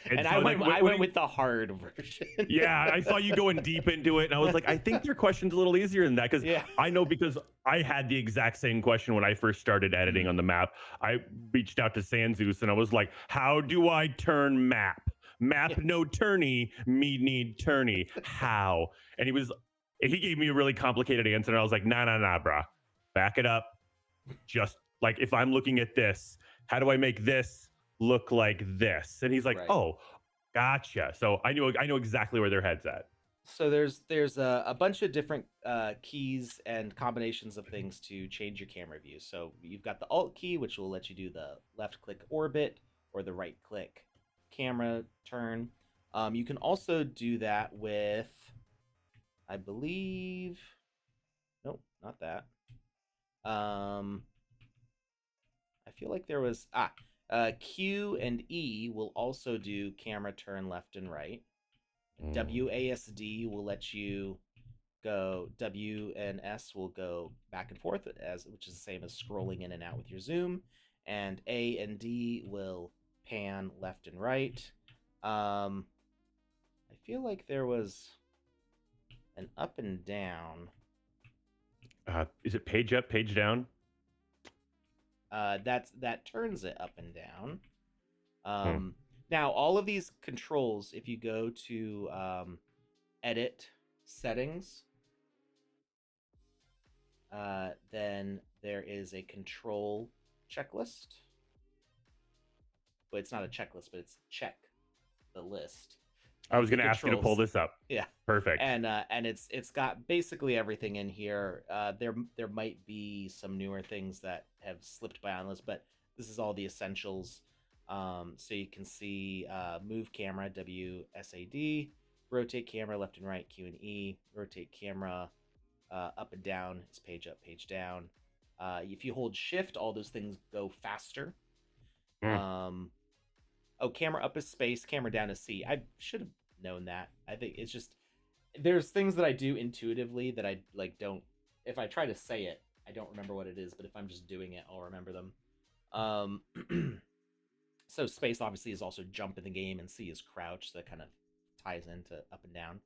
And And so, like, I went with the hard version. yeah, I saw you going deep into it, and I was like, I think your question's a little easier than that because Yeah. I know because I had the exact same question when I first started editing on the map. I reached out to Sanzus and I was like, how do I turn map? Map Yeah. no tourney, me need tourney. How? And he gave me a really complicated answer, and I was like, nah, nah, nah, brah. Back it up. Just like if I'm looking at this, how do I make this look like this? And he's like, Right. oh, gotcha. So I know exactly where their head's at. So there's a bunch of different keys and combinations of things to change your camera view. So you've got the Alt key, which will let you do the left click orbit or the right click camera turn. You can also do that with, I believe, nope, not that. Um, I feel like there was Q and E will also do camera turn left and right. Mm. WASD will let you go. W and S will go back and forth, as which is the same as scrolling in and out with your zoom. And A and D will pan left and right. I feel like there was an up and down. Is it page up, page down? That turns it up and down. Hmm. Now all of these controls, if you go to edit settings, then there is a control checklist. But it's not a checklist, but it's check the list I of was the going to ask you to pull controls. this up. Yeah, Perfect. and it's got basically everything in here. There might be some newer things that have slipped by on this, but this is all the essentials. So you can see move camera WSAD, rotate camera left and right Q and E, rotate camera up and down is page up, page down. If you hold shift, all those things go faster. Hmm. Um, oh, camera up is space, camera down is C. I should have known that. I think it's just there's things that I do intuitively that I like don't. If I try to say it, I don't remember what it is. But if I'm just doing it, I'll remember them. So space obviously is also jump in the game, and C is crouch. So that kind of ties into up and down.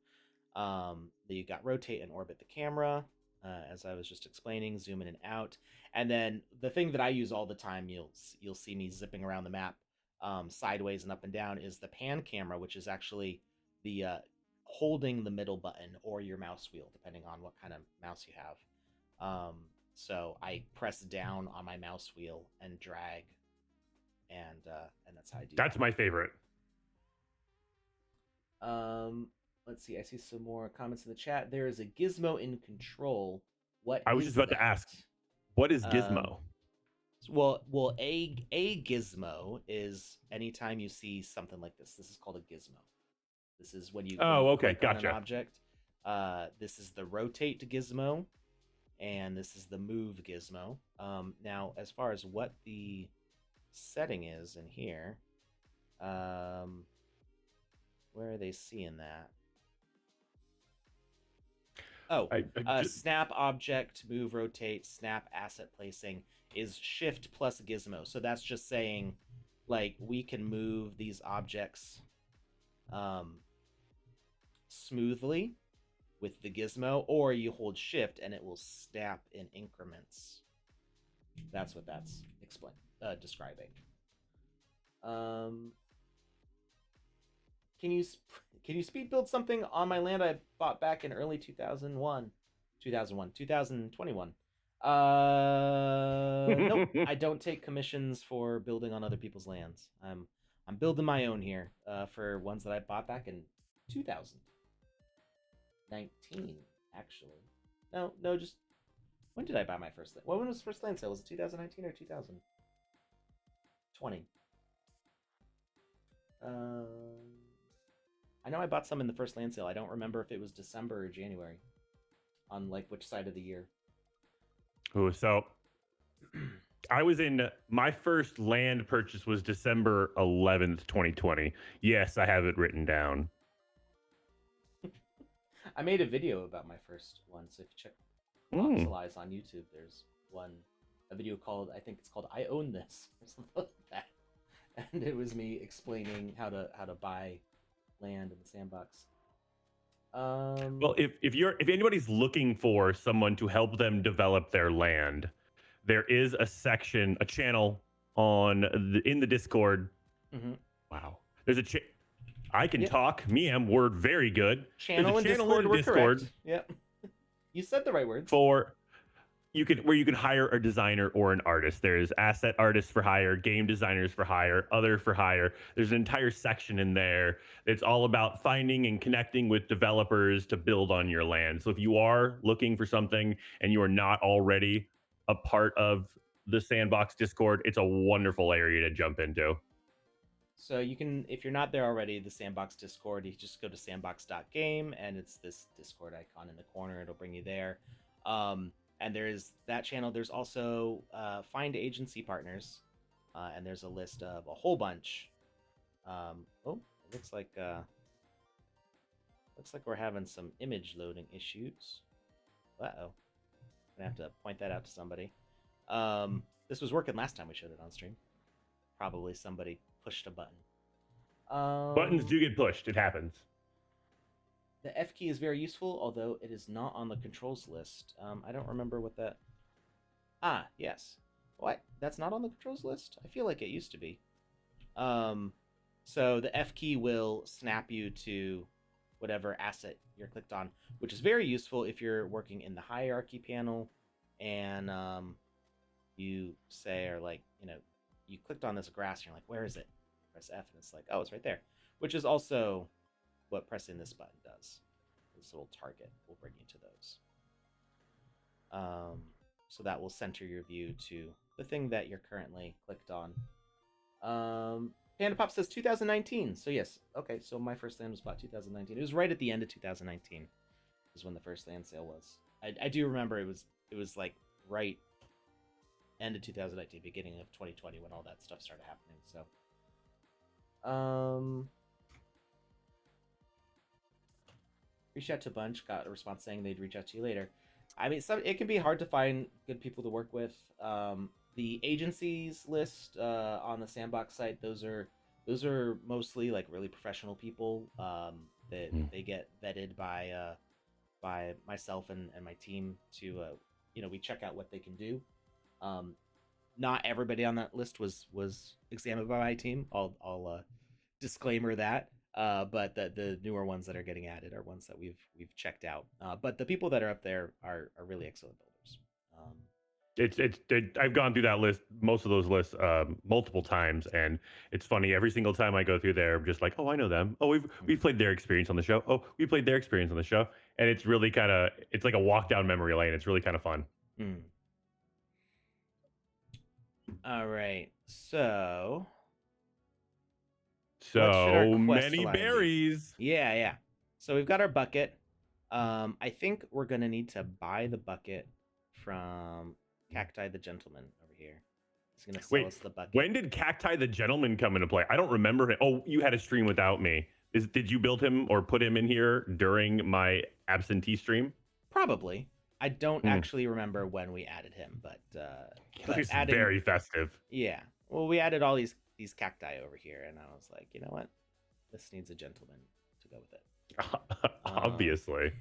Then you got rotate and orbit the camera, as I was just explaining, zoom in and out. And then the thing that I use all the time, you'll see me zipping around the map sideways and up and down, is the pan camera, which is actually the holding the middle button or your mouse wheel, depending on what kind of mouse you have. Um, so I press down on my mouse wheel and drag, and that's how I do That's my favorite. that. Let's see. I see some more comments in the chat. There is a gizmo in control. What I was just is about to that? ask, what is Um, Gizmo? well, a gizmo is anytime you see something like this. This is called a gizmo. This is when you Oh, okay, click on an gotcha. object. This is the rotate gizmo, and this is the move gizmo. Now, as far as what the setting is in here, um, where are they seeing that? Oh, I just, snap object, move, rotate, snap asset placing is shift plus gizmo. So that's just saying, like, we can move these objects um, smoothly with the gizmo, or you hold shift and it will snap in increments. That's what that's describing. Um, can you can you speed build something on my land I bought back in early 2021? Nope. I don't take commissions for building on other people's lands. I'm building my own here for ones that I bought back in 2019, actually. No, just when did I buy my first land? When was the first land sale? Was it 2019 or 2020? I know I bought some in the first land sale. I don't remember if it was December or January. On like which side of the year. oh, so I was in my first land purchase was December 11th, 2020. Yes, I have it written down. I made a video about my first one, so if you check voxel-based on YouTube, there's a video called, I think it's called "I Own This" or something like that, and it was me explaining how to buy land in the sandbox. Well, if anybody's looking for someone to help them develop their land, there is a section, a channel in the Discord. Mm-hmm. Wow. There's I can Yep. talk. Me am word very good. There's a Channel and channel in Discord the were Discord correct. Yep. You said the right words. for where you can hire a designer or an artist. There's asset artists for hire, game designers for hire, other for hire. There's an entire section in there. It's all about finding and connecting with developers to build on your land. So if you are looking for something and you are not already a part of the Sandbox Discord, it's a wonderful area to jump into. So you can, if you're not there already, the Sandbox Discord, you just go to sandbox.game and it's this Discord icon in the corner. It'll bring you there. And there's that channel. There's also find agency partners, and there's a list of a whole bunch. Oh, it looks like we're having some image loading issues. Uh-oh. Gonna have to point that out to somebody. This was working last time we showed it on stream. Probably somebody pushed a button. Buttons do get pushed. It happens. The F key is very useful, although it is not on the controls list. I don't remember what that... Ah, yes. What? That's not on the controls list? I feel like it used to be. So the F key will snap you to whatever asset you're clicked on, which is very useful if you're working in the hierarchy panel and you say, or like, you clicked on this grass and you're like, where is it? Press F and it's like, oh, it's right there. Which is also what pressing this button does. This little target will bring you to those. So that will center your view to the thing that you're currently clicked on. Panda Pop says 2019. So yes, okay. So my first land was bought 2019. It was right at the end of 2019. Is when the first land sale was. I do remember it was like right end of 2019, beginning of 2020 when all that stuff started happening. So, reached out to a bunch, got a response saying they'd reach out to you later. I mean, it can be hard to find good people to work with. The agencies list on the Sandbox site, those are mostly like really professional people that they get vetted by myself and my team to we check out what they can do. Not everybody on that list was examined by my team. I'll disclaimer that. But the newer ones that are getting added are ones that we've checked out. But the people that are up there are really excellent builders. Um, I've gone through that list, most of those lists, multiple times, and it's funny every single time I go through there. I'm just like, oh, I know them. Oh, we've played their experience on the show. Oh, we played their experience on the show, and it's really kind of it's like a walk down memory lane. It's really kind of fun. mm. All right, so what should our So quest many line be? berries. Yeah. So we've got our bucket. I think we're gonna need to buy the bucket from Cacti the Gentleman over here. He's gonna sell Wait, us the bucket. when did Cacti the Gentleman come into play? I don't remember him. Oh, you had a stream without me. Did you build him or put him in here during my absentee stream? Probably. I don't Hmm. actually remember when we added him, but He's adding, very festive. yeah. Well, we added all these cacti over here, and I was like, you know what? This needs a gentleman to go with it. Obviously.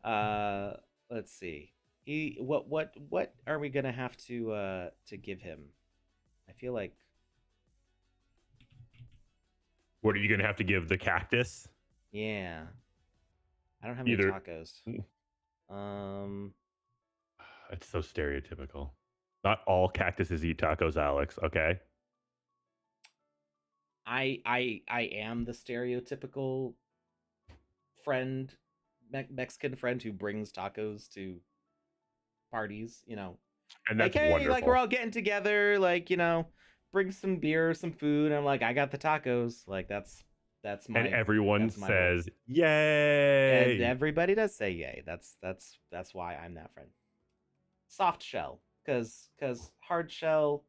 So, let's see. What are we gonna have to give him? I feel like What are you going to have to give the cactus? yeah. I don't have any Either. tacos. It's so stereotypical. Not all cactuses eat tacos, Alex. Okay. I am the stereotypical friend, Mexican friend who brings tacos to parties. And Like, that's hey, wonderful. like we're all getting together, like, bring some beer, some food. And I'm like, I got the tacos. Like that's my, and everyone that's my role. says, "Yay!" And everybody does say yay. That's why I'm that friend. Soft shell, because hard shell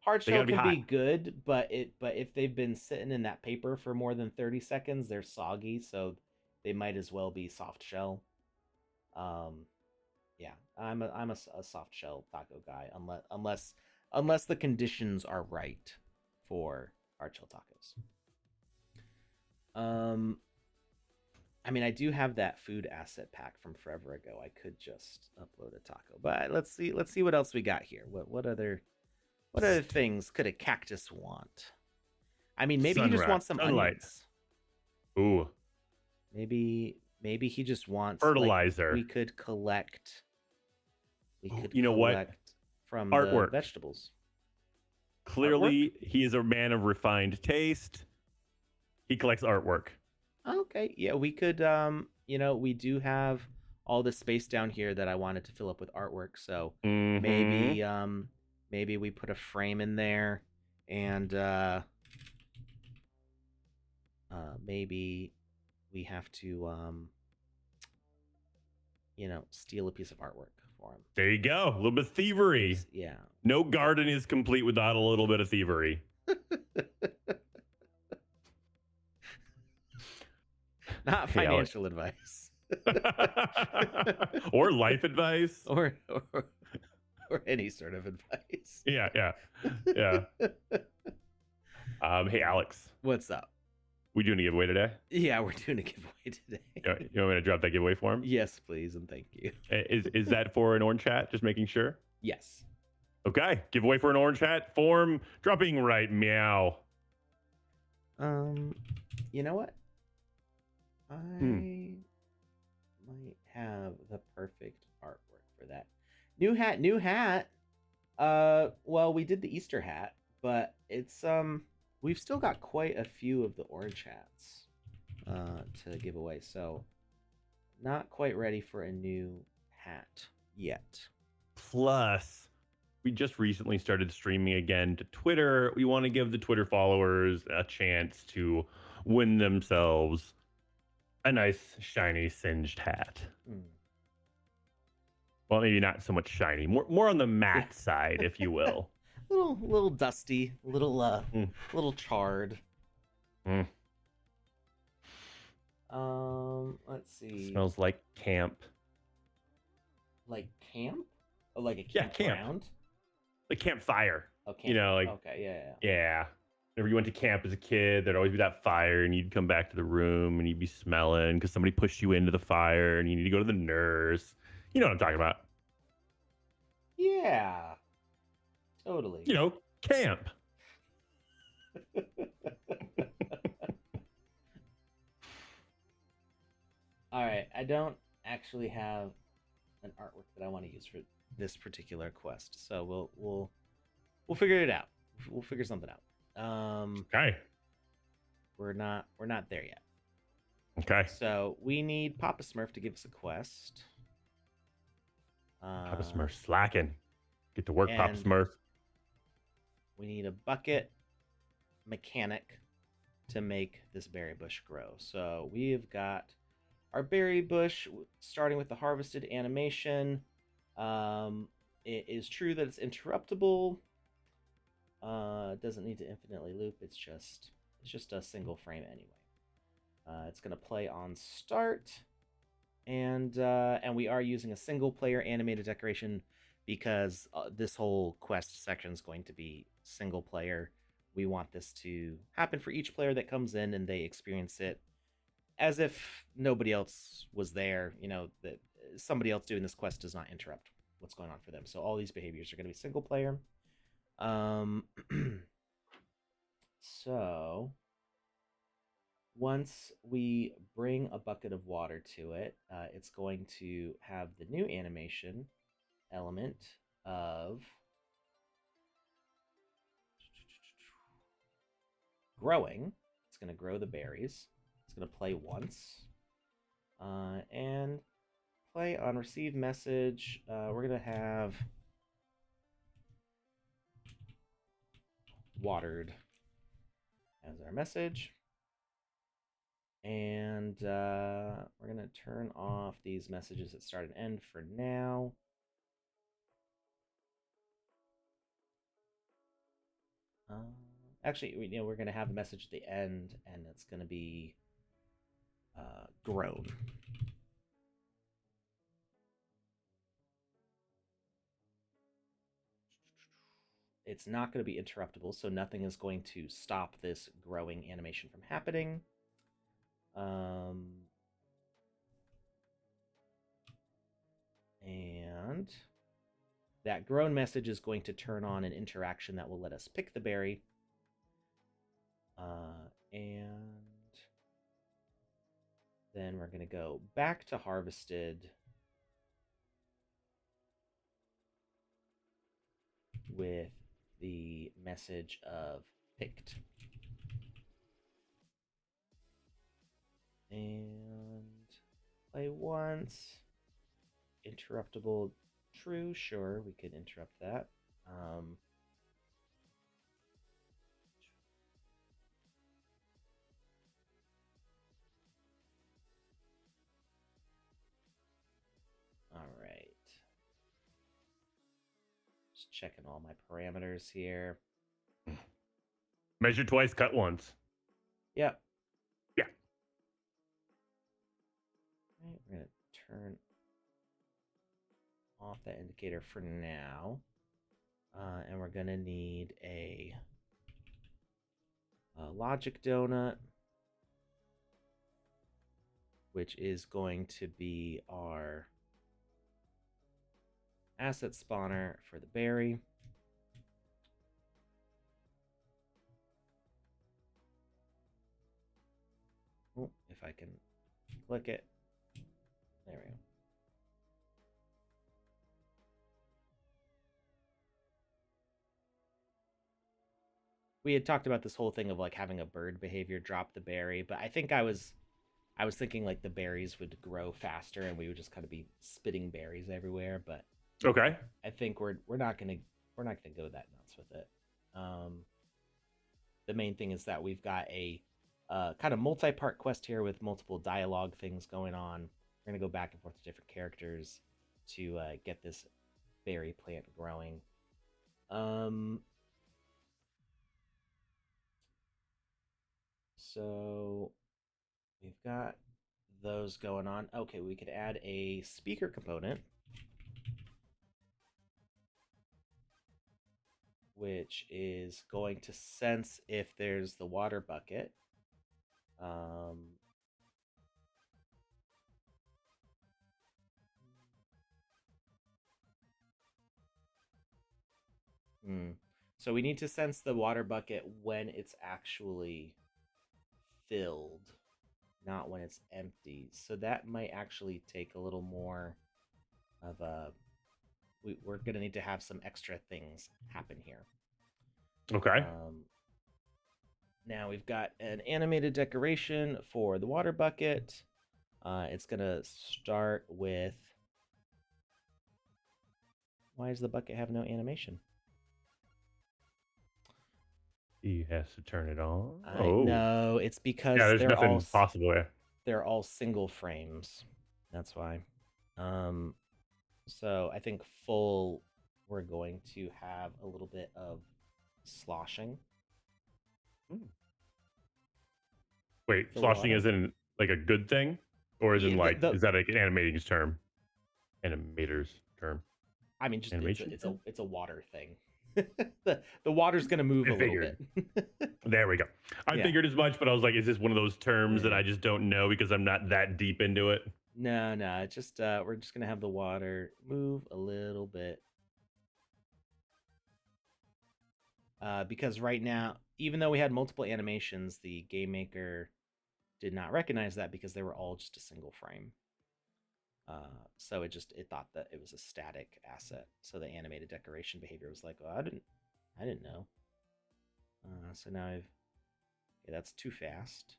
They gotta be can hot. be good, but if they've been sitting in that paper for more than 30 seconds, they're soggy, so they might as well be soft shell. Yeah, I'm a soft shell taco guy, unless the conditions are right for hard shell tacos. I mean, I do have that food asset pack from forever ago. I could just upload a taco, but let's see what else we got here. What other things could a cactus want? I mean, maybe he just wants some sunlight. onions. Ooh. Maybe he just wants Fertilizer. Like, we could collect. You know what? From Artwork. the vegetables. Clearly, he is a man of refined taste. He collects artwork. Okay, yeah, we could. We do have all the space down here that I wanted to fill up with artwork. So maybe we put a frame in there, and maybe we have to steal a piece of artwork for him. There you go. A little bit of thievery. Yeah. No garden is complete without a little bit of thievery. Not financial advice. Or life advice. Or any sort of advice. Yeah. Hey, Alex. What's up? We doing a giveaway today? Yeah, we're doing a giveaway today. You want me to drop that giveaway for him? Yes, please, and thank you. Is that for an orange hat? Just making sure. Yes. Okay, giveaway for an orange hat form dropping right meow. You know what? I might have the perfect artwork for that. New hat. Well, we did the Easter hat, but it's we've still got quite a few of the orange hats to give away, so not quite ready for a new hat yet. Plus, we just recently started streaming again to Twitter. We want to give the Twitter followers a chance to win themselves a nice, shiny, singed hat. Well, maybe not so much shiny, more on the matte side, if you will. little dusty, little charred. Let's see. Smells like camp. Like camp? Oh, like a campground? Like campfire. Oh, camp. Okay, yeah. Whenever you went to camp as a kid, there'd always be that fire, and you'd come back to the room, and you'd be smelling because somebody pushed you into the fire, and you need to go to the nurse. You know what I'm talking about? Yeah, totally. Camp. All right, I don't actually have an artwork that I want to use for this particular quest, so we'll figure it out. We'll figure something out. Okay. We're not there yet. Okay. So we need Papa Smurf to give us a quest. Papa Uh, Smurf slacking. Get to work, Papa and Smurf. we need a bucket mechanic to make this berry bush grow. So we've got our berry bush starting with the harvested animation. It is true that it's interruptible. It doesn't need to infinitely loop. It's just a single frame anyway. It's going to play on start, and we are using a single player animated decoration because this whole quest section is going to be single player. We want this to happen for each player that comes in and they experience it as if nobody else was there. That somebody else doing this quest does not interrupt what's going on for them. So all these behaviors are going to be single player. Um, so once we bring a bucket of water to it, it's going to have the new animation element of growing. It's going to grow the berries. It's going to play once and play on receive message. We're going to have watered as our message. And we're going to turn off these messages that start and end for now. Actually, we're going to have a message at the end, and it's going to be grown. It's not going to be interruptible, so nothing is going to stop this growing animation from happening. And that grown message is going to turn on an interaction that will let us pick the berry. And then we're going to go back to harvested with the message of picked. And play once. Interruptible true. Sure, we could interrupt that. All right. Just checking all my parameters here. Measure twice, cut once. Yep. Yeah. All right, we're going to turn off that indicator for now. And we're going to need a logic donut, which is going to be our asset spawner for the berry. Oh, if I can click it. There we go. We had talked about this whole thing of like having a bird behavior drop the berry, but I think I was thinking like the berries would grow faster and we would just kind of be spitting berries everywhere, but Okay. I think we're not gonna go that nuts with it. The main thing is that we've got a kind of multi-part quest here with multiple dialogue things going on. We're gonna go back and forth to different characters to get this berry plant growing. So we've got those going on. Okay, we could add a speaker component, which is going to sense if there's the water bucket. Um, hmm. So we need to sense the water bucket when it's actually filled. not when it's empty. So that might actually take a little more of a. We're going to need to have some extra things happen here. Okay. Now we've got an animated decoration for the water bucket. It's going to start with. Why does the bucket have no animation? He has to turn it on. No, it's Yeah, because there's nothing possible there. they're all single frames. That's why. So I think full, we're going to have a little bit of sloshing. Wait, The sloshing water. isn't like a good thing, or is Yeah, in like is that like an animating's term? Animator's term. I mean, just Animation term? it's a water thing. The water's gonna move I a little figured. bit. There we go. I Yeah. figured as much, but I was like, is this one of those terms that Yeah. I just don't know because I'm not that deep into it? No, it's just we're just gonna have the water move a little bit. Because right now, even though we had multiple animations, the game maker did not recognize that because they were all just a single frame. So it thought that it was a static asset. So the animated decoration behavior was like, oh, I didn't know. So now okay, that's too fast.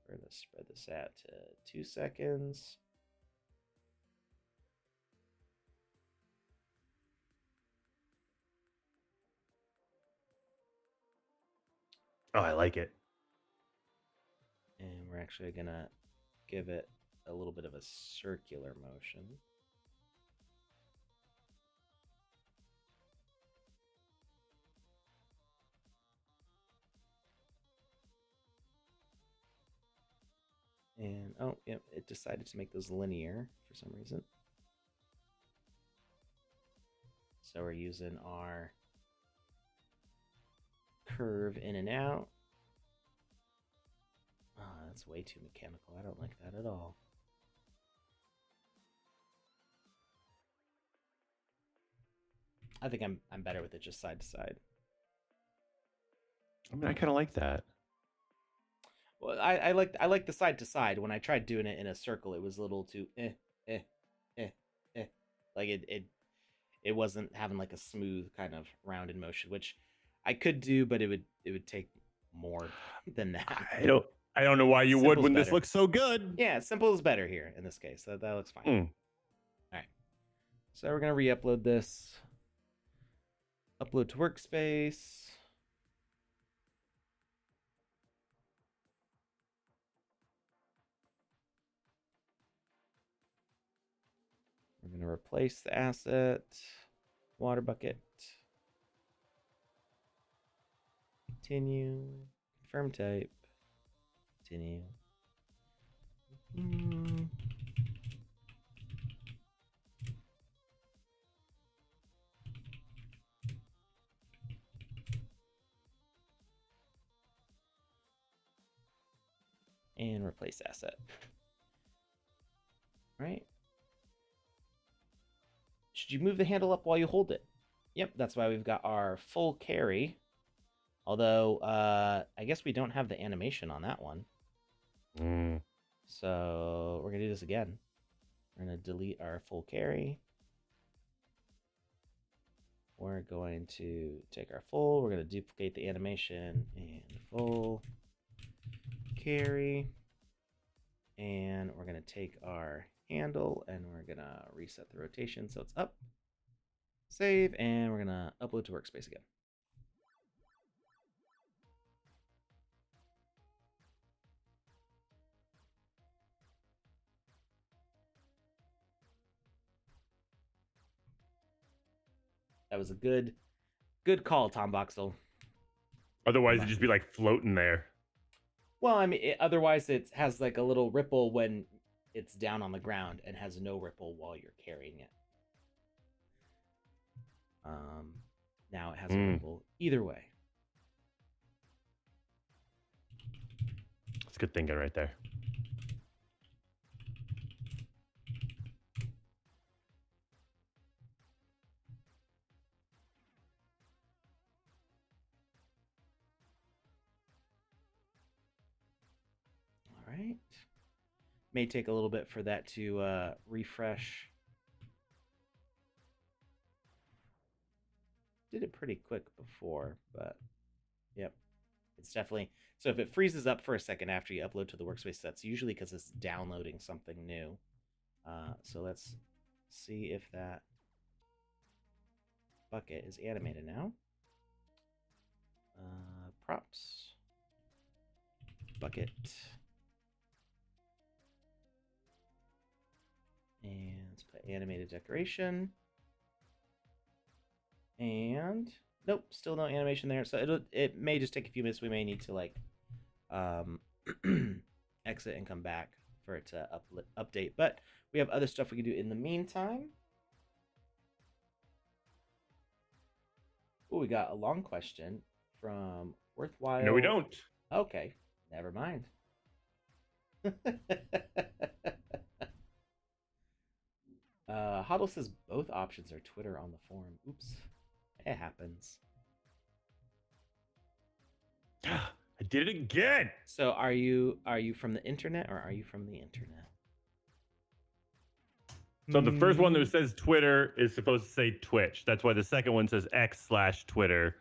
We're gonna spread this out to 2 seconds. Oh, I like it. And we're actually gonna give it a little bit of a circular motion. And oh, yep, it decided to make those linear for some reason. So we're using our curve in and out. Oh, that's way too mechanical. I don't like that at all. I think I'm better with it just side to side. I mean, I kind of like that. Well, I like the side to side. When I tried doing it in a circle, it was a little too eh eh eh eh. Like it wasn't having like a smooth kind of rounded motion, which I could do, but it would take more than that. I don't know why you would Simple's when this better. looks so good. Yeah, simple is better here in this case. That looks fine. All right. So we're gonna re-upload this. Upload to workspace. We're going to replace the asset, water bucket, continue, confirm type, continue. And replace asset. All right. Should you move the handle up while you hold it? Yep, that's why we've got our full carry. Although, I guess we don't have the animation on that one. So we're going to do this again. We're going to delete our full carry. We're going to take our full. We're going to duplicate the animation and full carry. And we're going to take our handle and we're going to reset the rotation so it's up. Save, and we're going to upload to workspace again. That was a good call, Tom Voxel. Otherwise, it'd just be like floating there. Well, I mean, otherwise it has like a little ripple when it's down on the ground and has no ripple while you're carrying it. Now it has a ripple either way. That's good thinking right there. right. May take a little bit for that to refresh. Did it pretty quick before, but yep. It's definitely so if it freezes up for a second after you upload to the workspace, that's usually because it's downloading something new. So let's see if that bucket is animated now. Props. Bucket. And let's put animated decoration. And nope, still no animation there. So it may just take a few minutes. We may need to like exit and come back for it to update. But we have other stuff we can do in the meantime. Oh, we got a long question from Worthwhile. No, we don't. Okay, never mind. Huddle says both options are Twitter on the forum. Oops, it happens. I did it again. So are you from the internet or are you from the internet? So the first one that says Twitter is supposed to say Twitch. That's why the second one says X/Twitter.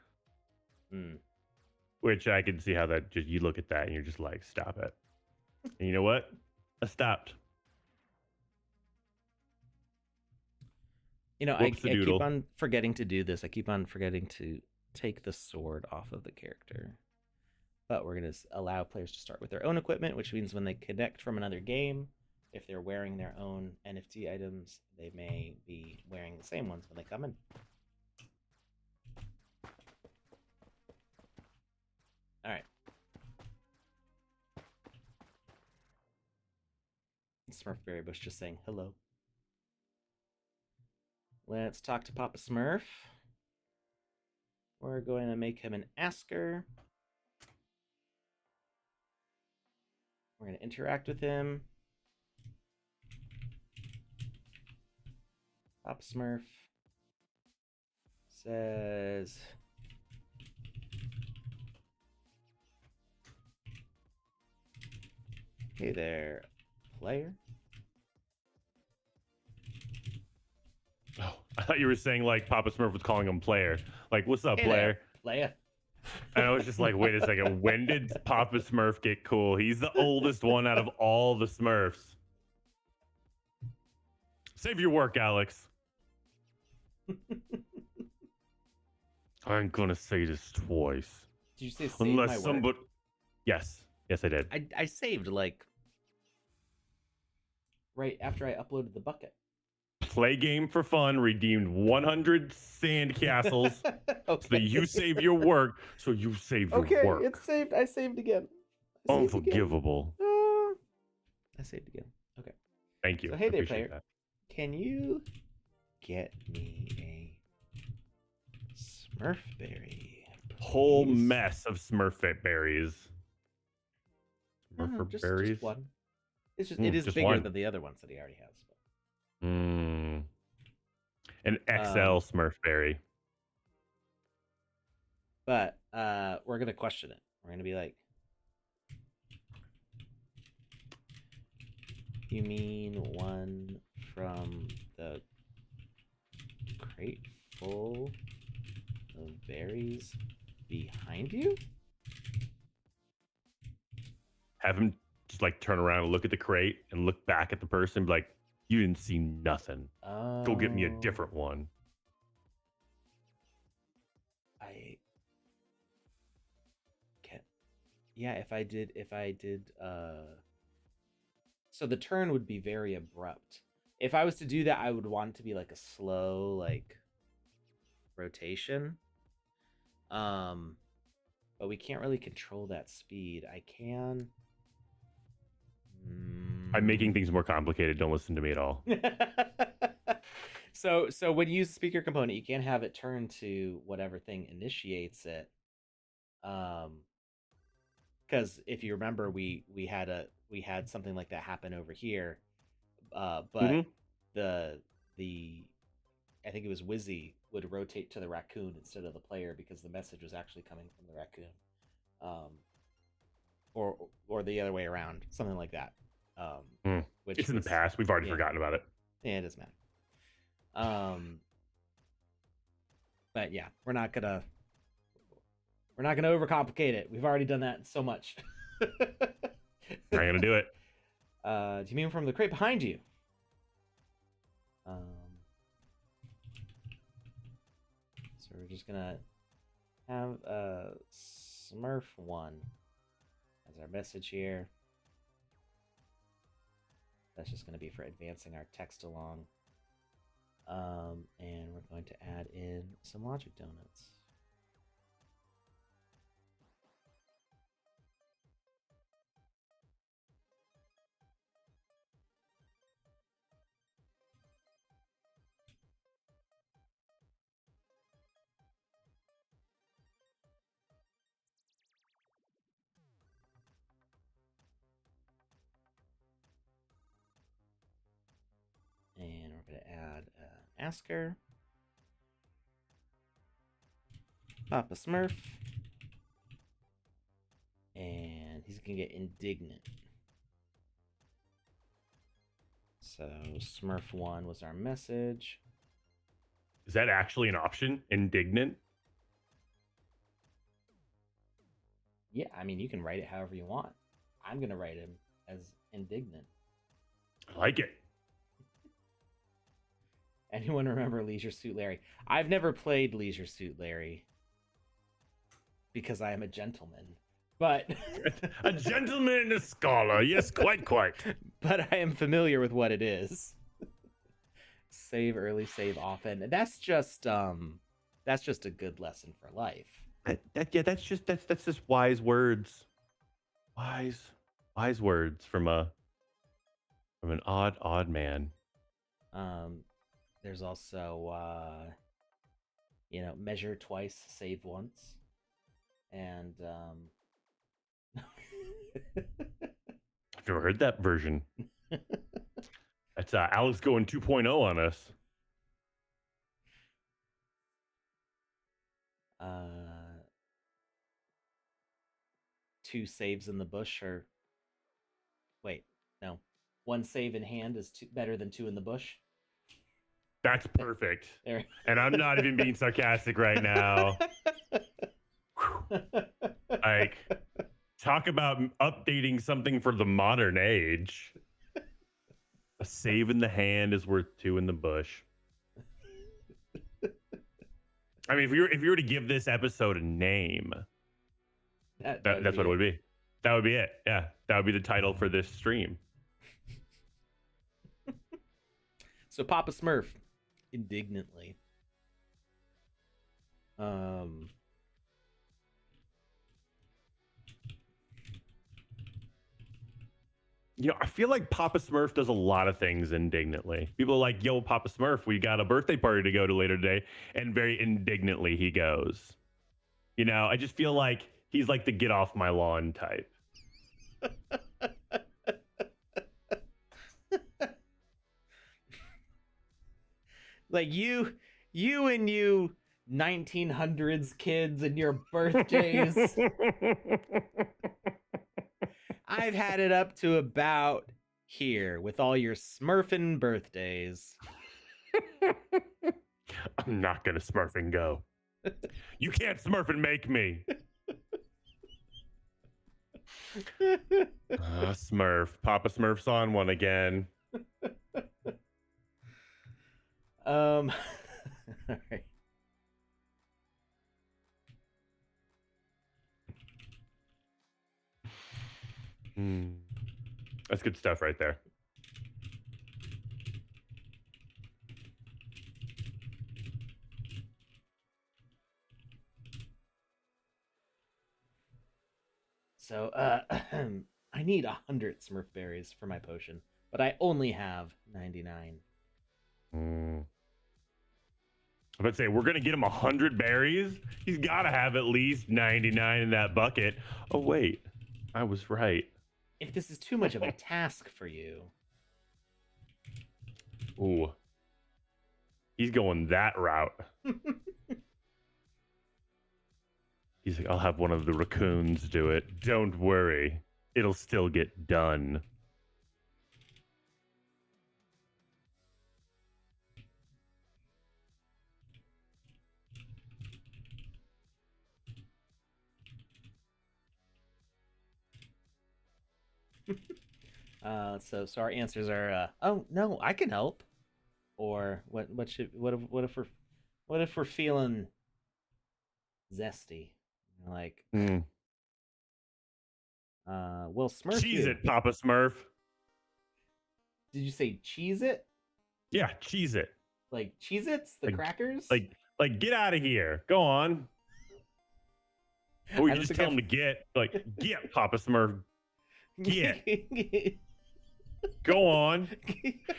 Which I can see how that just, you look at that and you're just like, stop it. And you know what? I stopped. You know, I keep on forgetting to do this. I keep on forgetting to take the sword off of the character. But we're going to allow players to start with their own equipment, which means when they connect from another game, if they're wearing their own NFT items, they may be wearing the same ones when they come in. All right. Smurfberry Bush just saying hello. Let's talk to Papa Smurf. We're going to make him an asker. We're going to interact with him. Papa Smurf says, hey there, player. Oh, I thought you were saying like Papa Smurf was calling him player. Like, what's up, Hey player? there, player. And I was just like, wait a second. When did Papa Smurf get cool? He's the oldest one out of all the Smurfs. Save your work, Alex. I'm gonna say this twice. Did you say save Unless my somebody... work? Yes, I did. I saved like right after I uploaded the bucket. Play game for fun. Redeemed 100 sand castles. Okay. So that you save your work. So you save your work. Okay, it's saved. I saved again. Unforgivable. I saved again. Okay. Thank you. So hey there, Appreciate player. that. Can you get me a Smurfberry? Whole mess of Smurfette berries. Just berries? one. It's just it is just bigger one. than the other ones that he already has. An XL Smurfberry. But we're gonna question it. We're gonna be like, you mean one from the crate full of berries behind you? Have him just like turn around and look at the crate and look back at the person, be like, you didn't see nothing. Go get me a different one. I can't. Yeah, if I did so the turn would be very abrupt. If I was to do that, I would want it to be like a slow like rotation. But we can't really control that speed. I can I'm making things more complicated. Don't listen to me at all. So when you use the speaker component, you can't have it turn to whatever thing initiates it. Because if you remember, we had something like that happen over here. But the I think it was Wizzy would rotate to the raccoon instead of the player because the message was actually coming from the raccoon. or the other way around, something like that. Which It's in the was, past. We've already yeah, forgotten about it. yeah, it doesn't matter. But yeah, we're not gonna overcomplicate it. We've already done that so much. I'm gonna do it. Do you mean from the crate behind you? So we're just gonna have Smurf one as our message here. That's just gonna be for advancing our text along. And we're going to add in some logic donuts. And we're going to add Asker, Papa Smurf, and he's going to get indignant. So Smurf1 was our message. Is that actually an option? Indignant? Yeah, I mean, you can write it however you want. I'm going to write him as indignant. I like it. Anyone remember Leisure Suit Larry? I've never played Leisure Suit Larry because I am a gentleman. But a gentleman and a scholar. Yes, quite. But I am familiar with what it is. Save early, save often. That's just a good lesson for life. That's just wise words. Wise words from an odd man. There's also measure twice, save once. And I've never heard that version. That's Alex going 2.0 on us. Two saves in the bush, or wait, no, one save in hand is better than two in the bush. That's perfect. There. And I'm not even being sarcastic right now. Like, talk about updating something for the modern age. A save in the hand is worth two in the bush. I mean, if you were to give this episode a name, that's what it would be. That would be it. Yeah, that would be the title for this stream. So Papa Smurf, indignantly. I feel like Papa Smurf does a lot of things indignantly. People are like, yo, Papa Smurf, we got a birthday party to go to later today. And very indignantly he goes. I just feel like he's like the get off my lawn type. Like you and you 1900s kids and your birthdays. I've had it up to about here with all your smurfing birthdays. I'm not gonna smurf and go. You can't smurf and make me. Smurf. Papa Smurf's on one again. All right. That's good stuff right there. So I need 100 Smurf berries for my potion, but I only have 99. I'm about to say, we're going to get him 100 berries. He's got to have at least 99 in that bucket. Oh, wait. I was right. If this is too much of a task for you. Ooh. He's going that route. He's like, I'll have one of the raccoons do it. Don't worry. It'll still get done. So our answers are oh no, I can help. Or what if we're feeling zesty? Like we'll smurf Cheese you. it, Papa Smurf. Did you say cheese it? Yeah, cheese it. Like Cheez-Its, the Like, crackers? like, get out of here. Go on. Or I you don't just think tell I've... him to get, like, get, Papa Smurf. Get. Go on.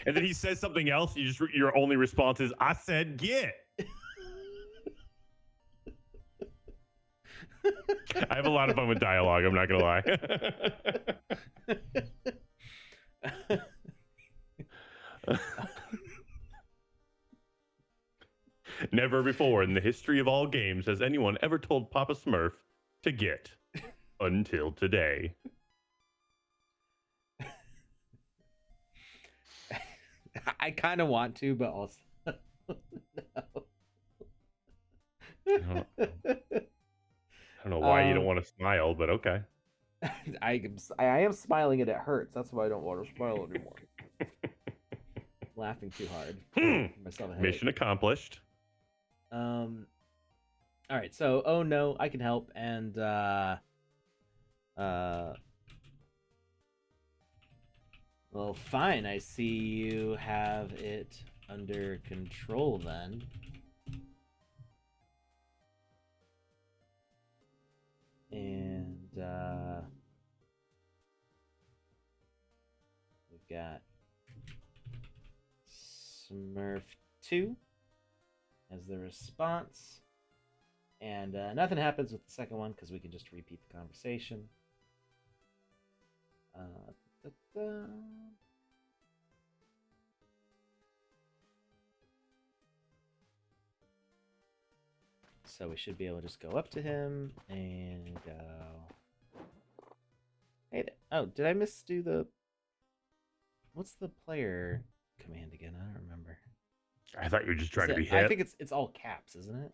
And then he says something else. Your only response is, I said get. I have a lot of fun with dialogue. I'm not gonna lie. Never before in the history of all games has anyone ever told Papa Smurf to get until today. I kind of want to, but also I don't know why you don't want to smile, but okay. I am smiling and it hurts. That's why I don't want to smile anymore. Laughing too hard. Mission accomplished. All right, so oh no, I can help, and well, fine. I see you have it under control then. And we've got Smurf 2 as the response. And nothing happens with the second one because we can just repeat the conversation. So we should be able to just go up to him and go. Hey, oh, did I misdo the? What's the player command again? I don't remember. I thought you were just trying to be hit. I think it's all caps, isn't it?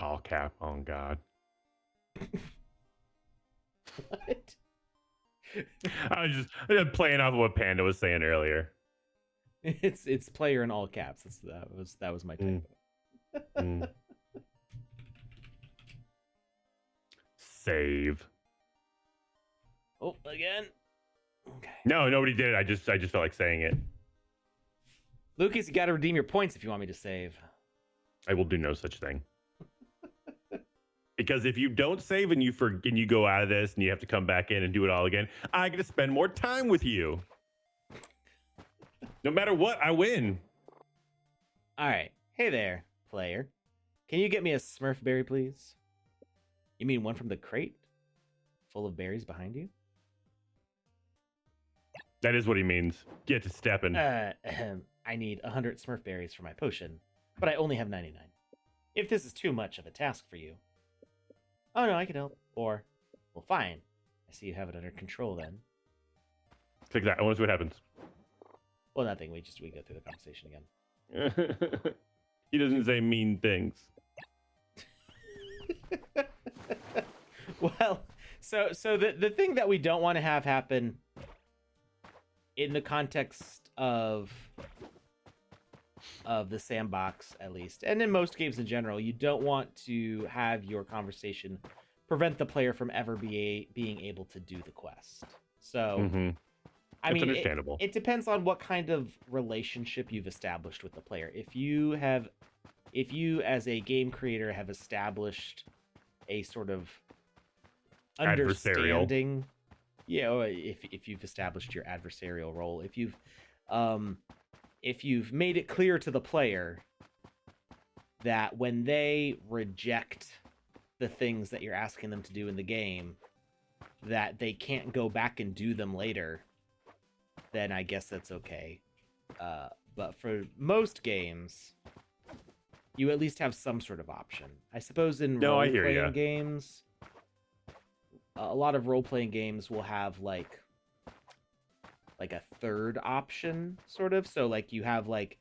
All cap. Oh God. What? I was just playing off of what Panda was saying earlier. It's player in all caps. That was my typo. Save. Oh, again. Okay. No, nobody did it. I just felt like saying it. Lucas, you got to redeem your points if you want me to save. I will do no such thing. Because if you don't save and you go out of this and you have to come back in and do it all again, I get to spend more time with you. No matter what, I win. All right. Hey there, player. Can you get me a Smurf berry, please? You mean one from the crate? Full of berries behind you? That is what he means. Get to stepping. I need 100 Smurf berries for my potion, but I only have 99. If this is too much of a task for you. Oh no, I can help. Or, well, fine. I see you have it under control then. Click that. I want to see what happens. Well, nothing. We go through the conversation again. He doesn't say mean things. Well, so the thing that we don't want to have happen in the context of the sandbox, at least, and in most games in general, you don't want to have your conversation prevent the player from ever being able to do the quest. So, I mean, understandable. It depends on what kind of relationship you've established with the player. If you as a game creator have established a sort of understanding, or if you've established your adversarial role, if you've made it clear to the player that when they reject the things that you're asking them to do in the game, that they can't go back and do them later, then I guess that's okay. But for most games, you at least have some sort of option. I suppose in No, I role hear playing ya. games, a lot of role playing games will have like a third option, sort of. So like you have like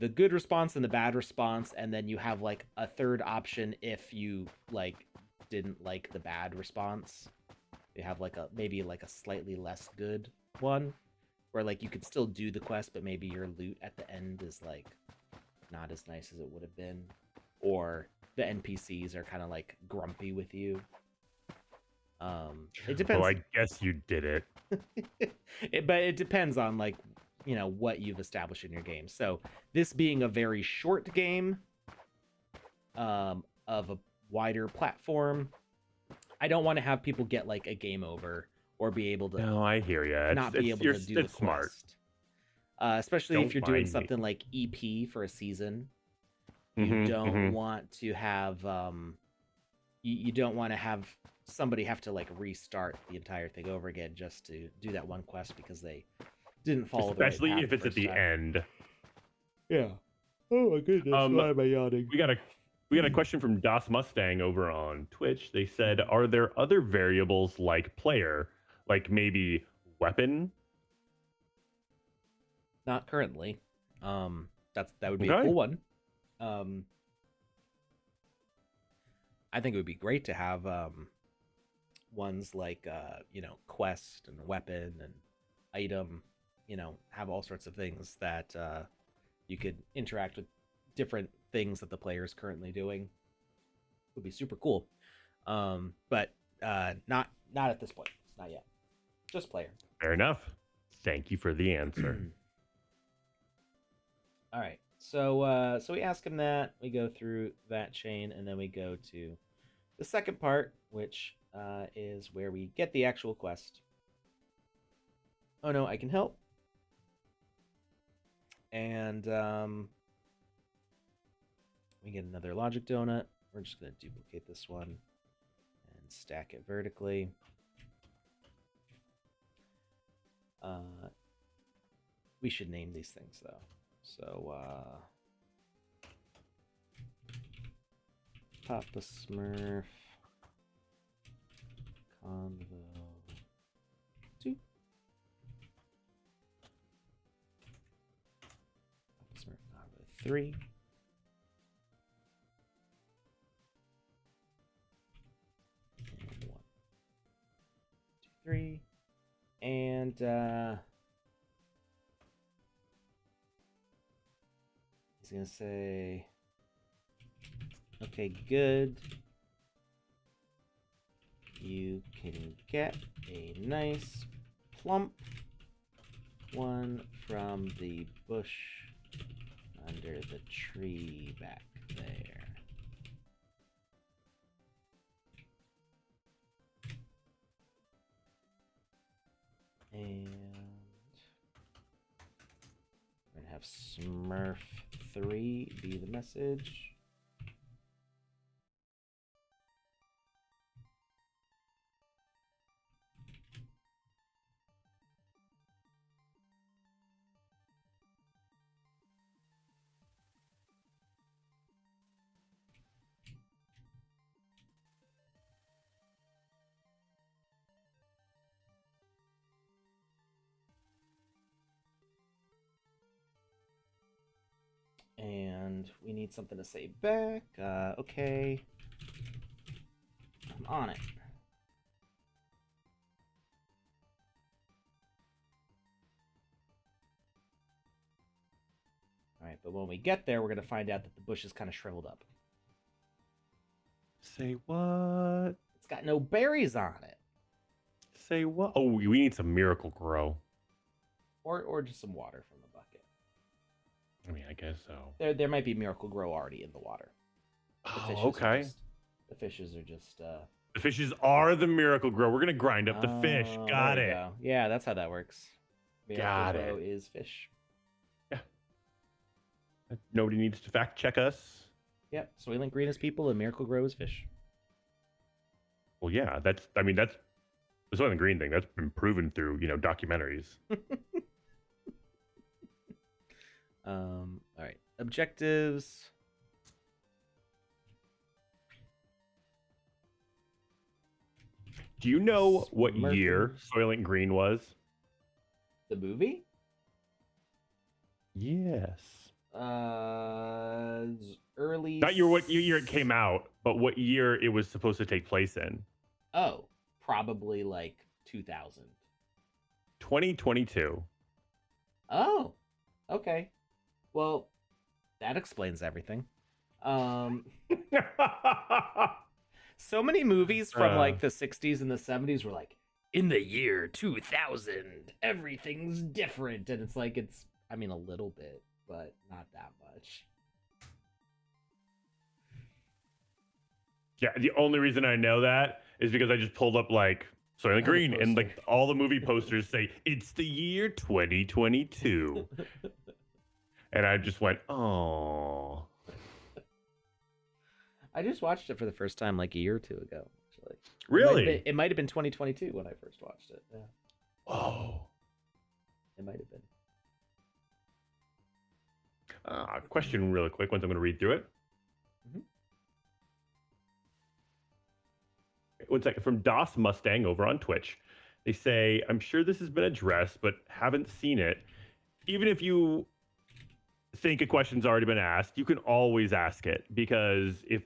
the good response and the bad response, and then you have like a third option if you like didn't like the bad response. You have like a maybe like a slightly less good one, where like you could still do the quest, but maybe your loot at the end is like not as nice as it would have been, or the NPCs are kind of like grumpy with you. It Oh, depends. I guess you did it. But it depends on like what you've established in your game. So this being a very short game, of a wider platform, I don't want to have people get like a game over or be able to No, I hear ya. not be able to do the It's smart. quest. Especially if Don't you're doing mind me. something like EP for a season, you Mm-hmm. don't Mm-hmm. want to have you don't want to have somebody have to like restart the entire thing over again just to do that one quest because they didn't follow the right Especially path if the it's at first the time. end. Yeah. Oh my goodness, Um, why am I yawning? we got a question from Das Mustang over on Twitch. They said, Mhm. "Are there other variables like player, like maybe weapon?" Not currently. That would be a Okay, cool one. Um, I think it would be great to have ones like quest and weapon and item. Have all sorts of things that you could interact with different things that the player is currently doing. Would be super cool. But not at this point. Not yet. Just player. fair enough. Thank you for the answer. All right. So we ask him that, we go through that chain, and then we go to the second part, which is where we get the actual quest. Oh no, I can help. And we get another logic donut. We're just going to duplicate this one and stack it vertically. We should name these things though. So Papa Smurf Convo 2. Papa Smurf Convo 3. And 1, 2, 3. And he's gonna say, okay, good. You can get a nice plump one from the bush under the tree back there. And we're gonna have Smurf 3 be the message. And we need something to say back. Okay. I'm on it. All right, but when we get there, we're going to find out that the bush is kind of shriveled up. Say what? It's got no berries on it. Say what? Oh, we need some Miracle Grow. Or just some water from the bucket. I mean, I guess so. There might be Miracle Grow already in the water. Oh, okay. The fishes are just The fishes are the Miracle Grow. We're gonna grind up the fish. oh, Got there we it. go. Yeah, that's how that works. Miracle Got Grow it. is fish. Yeah. Nobody needs to fact check us. Yep. Soylent Green is people and Miracle Grow is fish. Well, yeah. That's the Soylent Green thing. That's been proven through documentaries. All right. Objectives. Do you know what year Smurfing. Soylent Green was? The movie? Yes. Early. Not what year it came out, but what year it was supposed to take place in. Oh, probably like 2000. 2022. Oh, okay. Well, that explains everything. Um, so many movies from uh, like the 60s and the 70s were like, in the year 2000, everything's different. And it's like, I mean, a little bit, but not that much. yeah, the only reason I know that is because I just pulled up like Soylent The Green and poster. like all the movie posters say it's the year 2022. And I just went, oh. I just watched it for the first time like a year or two ago. Actually, Really? it might have been 2022 when I first watched it. Yeah, Oh. it might have been. Question really quick once I'm going to read through it. Mm-hmm. 1 second. From DOS Mustang over on Twitch. They say, I'm sure this has been addressed, but haven't seen it. Even if you think a question's already been asked, you can always ask it, because if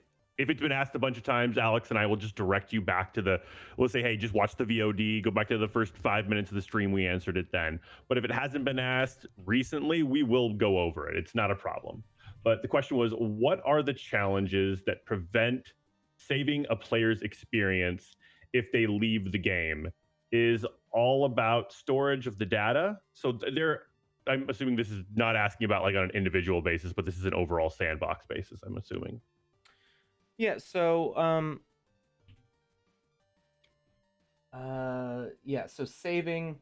it's been asked a bunch of times, Alex and I will just direct you back to we'll say, hey, just watch the VOD, go back to the first 5 minutes of the stream, we answered it then. But if it hasn't been asked recently, we will go over it. It's not a problem. But the question was, what are the challenges that prevent saving a player's experience if they leave the game? Is all about storage of the data. So I'm assuming this is not asking about like on an individual basis, but this is an overall sandbox basis, I'm assuming. Yeah. So yeah. So saving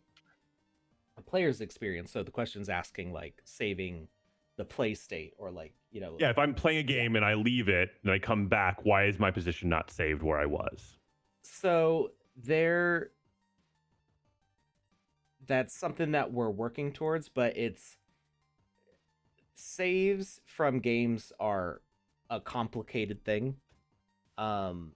a player's experience. So the question's asking like saving the play state, or like, Yeah, if I'm playing a yeah. game and I leave it and I come back, why is my position not saved where I was? So that's something that we're working towards, but it's saves from games are a complicated thing. Um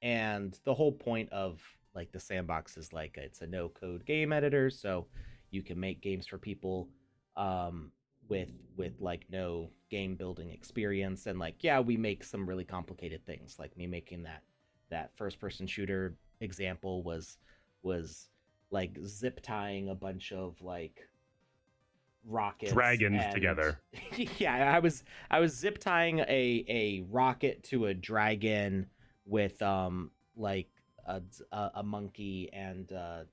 and the whole point of like the sandbox is like it's a no code game editor, so you can make games for people um with like no game building experience. And like, yeah, we make some really complicated things, like me making that first person shooter example was like zip tying a bunch of like rockets. Dragons And together. yeah, I was zip tying a rocket to a dragon with like a monkey and a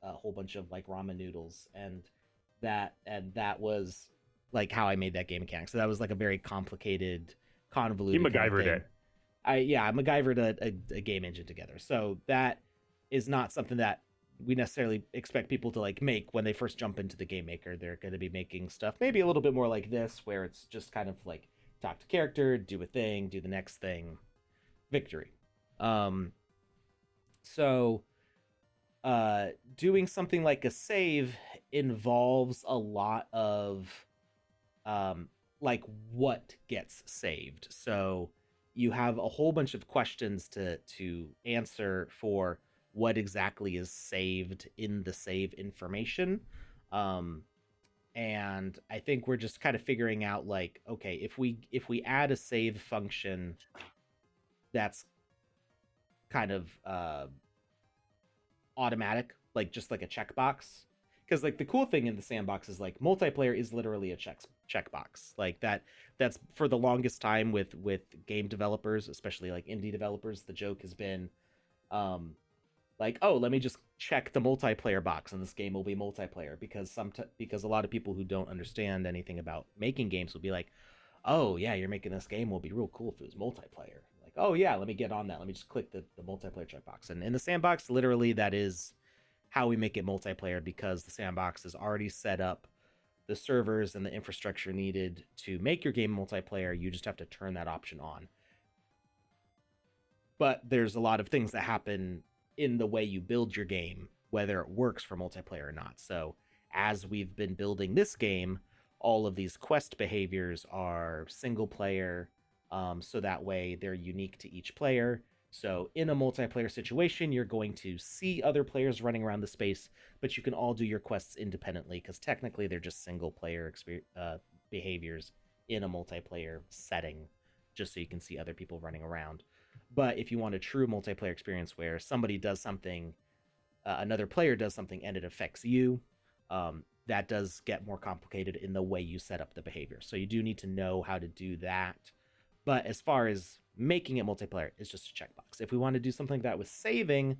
whole bunch of like ramen noodles. And that was like how I made that game mechanic. So that was like a very complicated, He convoluted kind of MacGyvered thing. it. I MacGyvered a game engine together. So that is not something that we necessarily expect people to like make when they first jump into the game maker. They're going to be making stuff maybe a little bit more like this, where it's just kind of like talk to character, do a thing, do the next thing, victory. Um, so doing something like a save involves a lot of um, like what gets saved. So you have a whole bunch of questions to answer for what exactly is saved in the save information. Um, and I think we're just kind of figuring out like, okay, if we add a save function that's kind of automatic, like just like a checkbox. Because like the cool thing in the sandbox is like multiplayer is literally a checkbox. Like that's for the longest time with game developers, especially like indie developers, the joke has been um like, oh, let me just check the multiplayer box and this game will be multiplayer. Because a lot of people who don't understand anything about making games will be like, oh yeah, you're making this game, will be real cool if it was multiplayer. Like, oh yeah, let me get on that, let me just click the multiplayer checkbox. And in the sandbox, literally that is how we make it multiplayer, because the sandbox is already set up the servers and the infrastructure needed to make your game multiplayer. You just have to turn that option on. But there's a lot of things that happen in the way you build your game, whether it works for multiplayer or not. So as we've been building this game, all of these quest behaviors are single player, so that way they're unique to each player. So in a multiplayer situation, you're going to see other players running around the space, but you can all do your quests independently because technically they're just single player behaviors in a multiplayer setting, just so you can see other people running around. But if you want a true multiplayer experience where somebody does something, another player does something, and it affects you, that does get more complicated in the way you set up the behavior. So you do need to know how to do that. But as far as making it multiplayer, it's just a checkbox. If we want to do something like that with saving,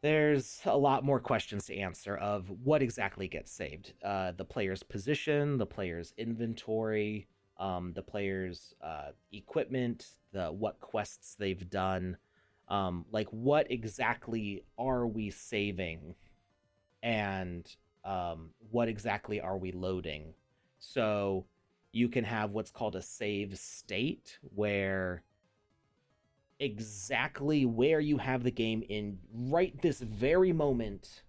there's a lot more questions to answer of what exactly gets saved. The player's position, the player's inventory, the player's equipment, what quests they've done. Like what exactly are we saving, and what exactly are we loading? So you can have what's called a save state, where exactly where you have the game in right this very moment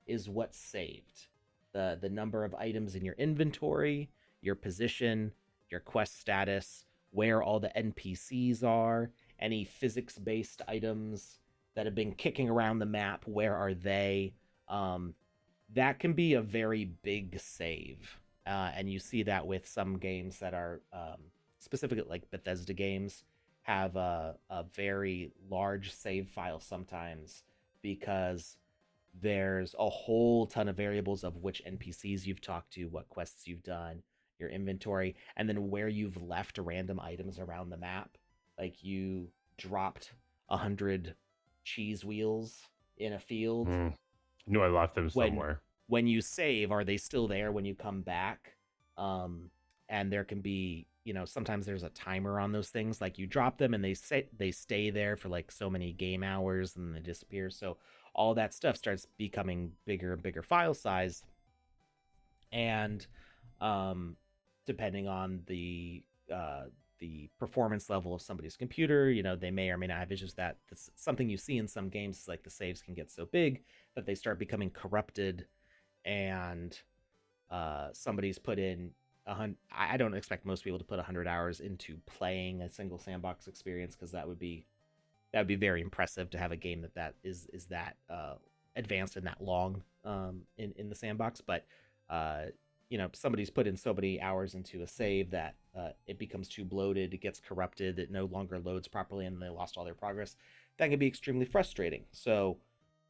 is what's saved. The number of items in your inventory, your position, your quest status, where all the NPCs are, any physics-based items that have been kicking around the map, where are they? That can be a very big save. And you see that with some games that are specifically like Bethesda games have a very large save file sometimes, because there's a whole ton of variables of which NPCs you've talked to, what quests you've done, your inventory, and then where you've left random items around the map. Like you dropped 100 cheese wheels in a field. Mm. No, I left them when somewhere. when you save, are they still there when you come back? And there can be, sometimes there's a timer on those things. Like you drop them and they stay there for like so many game hours and then they disappear. So all that stuff starts becoming bigger and bigger file size. And um, depending on the performance level of somebody's computer, they may or may not have issues. That that's something you see in some games, is like the saves can get so big that they start becoming corrupted, and somebody's put in I don't expect most people to put 100 hours into playing a single sandbox experience, because that would be very impressive to have a game that is that advanced and that long in the sandbox. But somebody's put in so many hours into a save that it becomes too bloated, it gets corrupted, it no longer loads properly, and they lost all their progress. That can be extremely frustrating.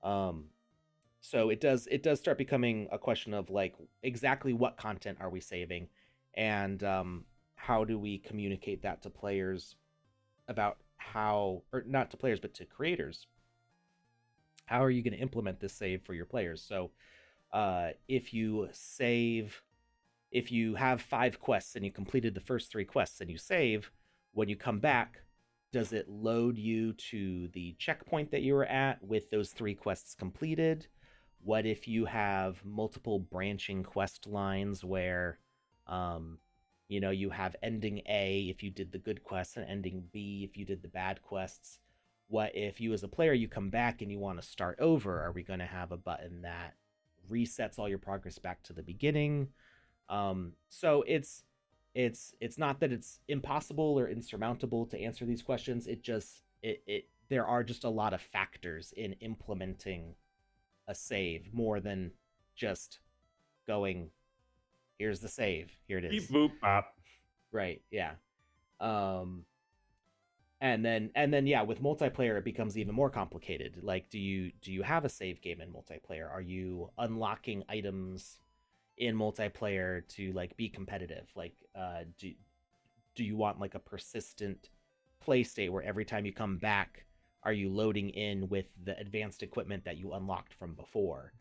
Um, so it does start becoming a question of like exactly what content are we saving, and how do we communicate that to players, about how, or not to players but to creators, how are you going to implement this save for your players? So if you have 5 quests and you completed the first 3 quests and you save, when you come back, does it load you to the checkpoint that you were at with those 3 quests completed? What if you have multiple branching quest lines where you have ending A if you did the good quests and ending B if you did the bad quests? What if you as a player, you come back and you want to start over? Are we going to have a button that resets all your progress back to the beginning? So it's not that it's impossible or insurmountable to answer these questions. It just it there are just a lot of factors in implementing a save, more than just going, here's the save, here it Beep is. boop pop. Right, yeah. um and then yeah, with multiplayer it becomes even more complicated. Like, do you have a save game in multiplayer? Are you unlocking items in multiplayer to like be competitive? Like do you want like a persistent play state where every time you come back, are you loading in with the advanced equipment that you unlocked from before?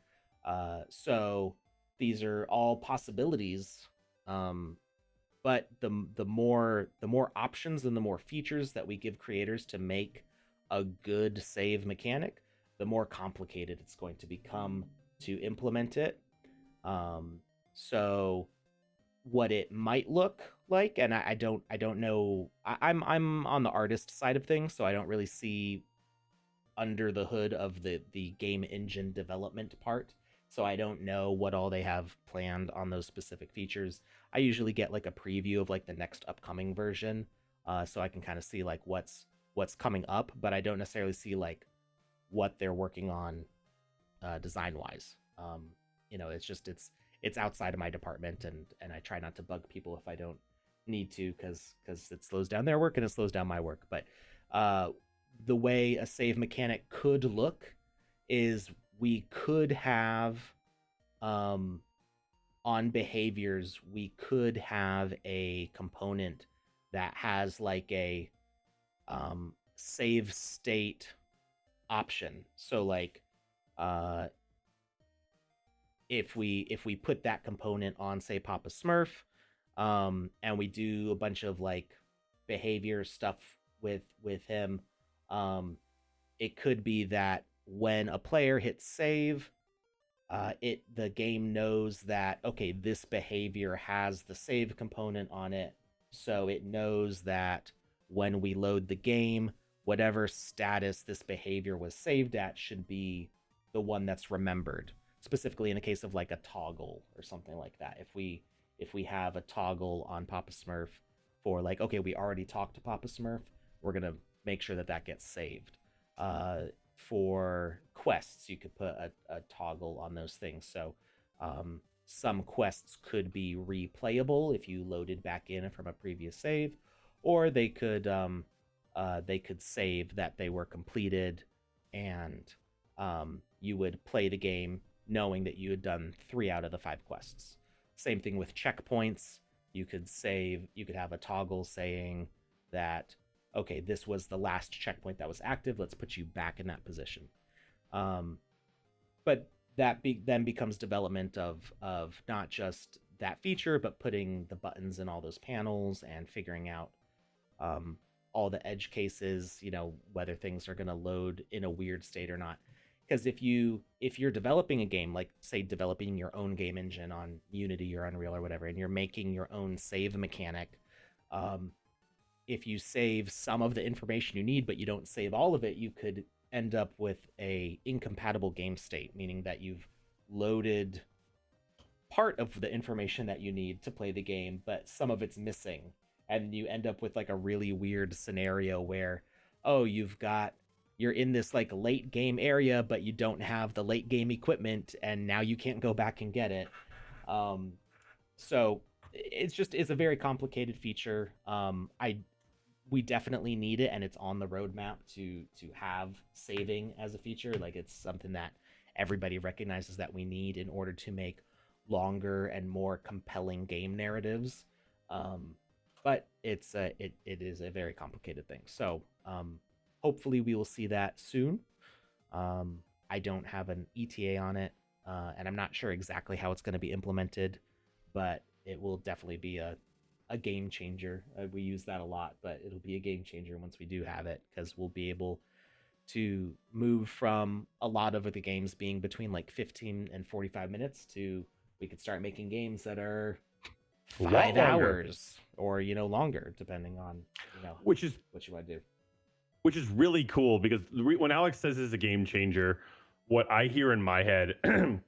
So these are all possibilities. But the more options and the more features that we give creators to make a good save mechanic, the more complicated it's going to become to implement it. So what it might look like, and I don't know. I'm on the artist side of things, so I don't really see under the hood of the game engine development part. So I don't know what all they have planned on those specific features. I usually get like a preview of like the next upcoming version, so I can kind of see like what's coming up, but I don't necessarily see like what they're working on design wise. It's just it's outside of my department, and I try not to bug people if I don't need to, because it slows down their work and it slows down my work. But uh, the way a save mechanic could look is we could have um, on behaviors, we could have a component that has like a save state option. So like uh, if we put that component on, say, Papa Smurf, and we do a bunch of like behavior stuff with him, um, it could be that when a player hits save, the game knows that, okay, this behavior has the save component on it, so it knows that when we load the game, whatever status this behavior was saved at should be the one that's remembered. Specifically, in the case of like a toggle or something like that, if we have a toggle on Papa Smurf for like, okay, we already talked to Papa Smurf, we're gonna make sure that that gets saved. For quests, you could put a toggle on those things. So some quests could be replayable if you loaded back in from a previous save, or they could save that they were completed, and you would play the game knowing that you had done 3 out of the 5 quests. Same thing with checkpoints. You could save. You could have a toggle saying that, okay, this was the last checkpoint that was active. Let's put you back in that position. Um, but then becomes development of not just that feature, but putting the buttons in all those panels and figuring out um, all the edge cases. Whether things are going to load in a weird state or not. Because if you're developing a game, like say developing your own game engine on Unity or Unreal or whatever, and you're making your own save mechanic, um, if you save some of the information you need but you don't save all of it, you could end up with a incompatible game state, meaning that you've loaded part of the information that you need to play the game, but some of it's missing, and you end up with like a really weird scenario where, oh, you're in this like late game area, but you don't have the late game equipment, and now you can't go back and get it. um so it's a very complicated feature. I We definitely need it, and it's on the roadmap to have saving as a feature. Like, it's something that everybody recognizes that we need in order to make longer and more compelling game narratives. um, but it is a very complicated thing. So hopefully we will see that soon. I don't have an ETA on it, and I'm not sure exactly how it's going to be implemented, but it will definitely be a game changer. We use that a lot, but it'll be a game changer once we do have it, because we'll be able to move from a lot of the games being between like 15 and 45 minutes to, we could start making games that are A lot five longer, hours or longer, depending on which is what you want to do. which is really cool because when Alex says it's a game changer, what I hear in my head and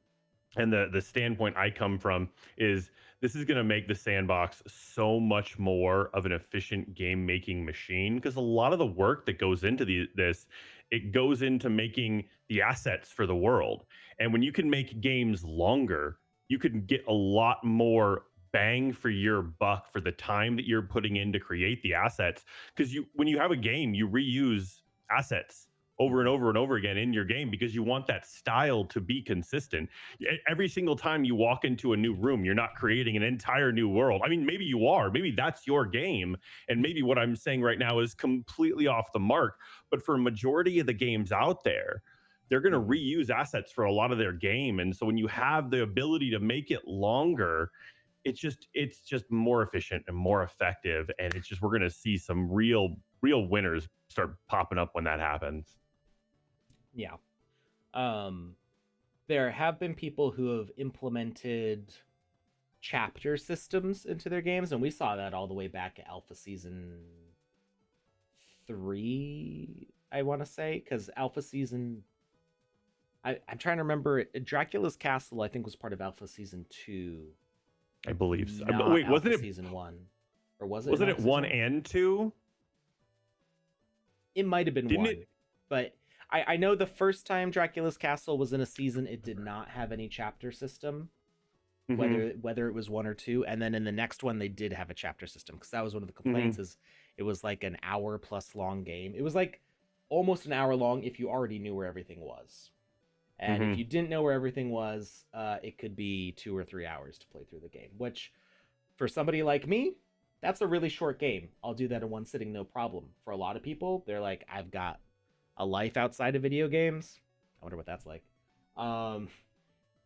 the standpoint I come from is this is going to make the sandbox so much more of an efficient game making machine, because a lot of the work that goes into this, it goes into making the assets for the world. And when you can make games longer, you can get a lot more bang for your buck for the time that you're putting in to create the assets, because when you have a game, you reuse assets over and over and over again in your game because you want that style to be consistent. Every single time you walk into a new room, you're not creating an entire new world. I mean, maybe you are, maybe that's your game, and maybe what I'm saying right now is completely off the mark. But for a majority of the games out there, they're going to reuse assets for a lot of their game. And so when you have the ability to make it longer, it's just more efficient and more effective, and we're going to see some real winners start popping up when that happens. Yeah. um there have been people who have implemented chapter systems into their games, and we saw that all the way back at Alpha Season 3, I want to say, because Alpha Season, I'm trying to remember, Dracula's Castle, I think, was part of Alpha Season 2, I believe so. not Wait, Alpha Season 1. Or was it in wasn't it Alpha Season one 1? and two? It might have been Didn't one, it? but I know the first time Dracula's Castle was in a season, it did not have any chapter system, Hmm. whether it was one or two. And then in the next one, they did have a chapter system because that was one of the Hmm. complaints. Is it was like an hour plus long game. It was like almost an hour long if you already knew where everything was. And if Hmm. you didn't know where everything was, it could be 2 or 3 hours to play through the game, which for somebody like me, that's a really short game. I'll do that in one sitting, no problem. For a lot of people, they're like, I've got a life outside of video games. I wonder what that's like. Um,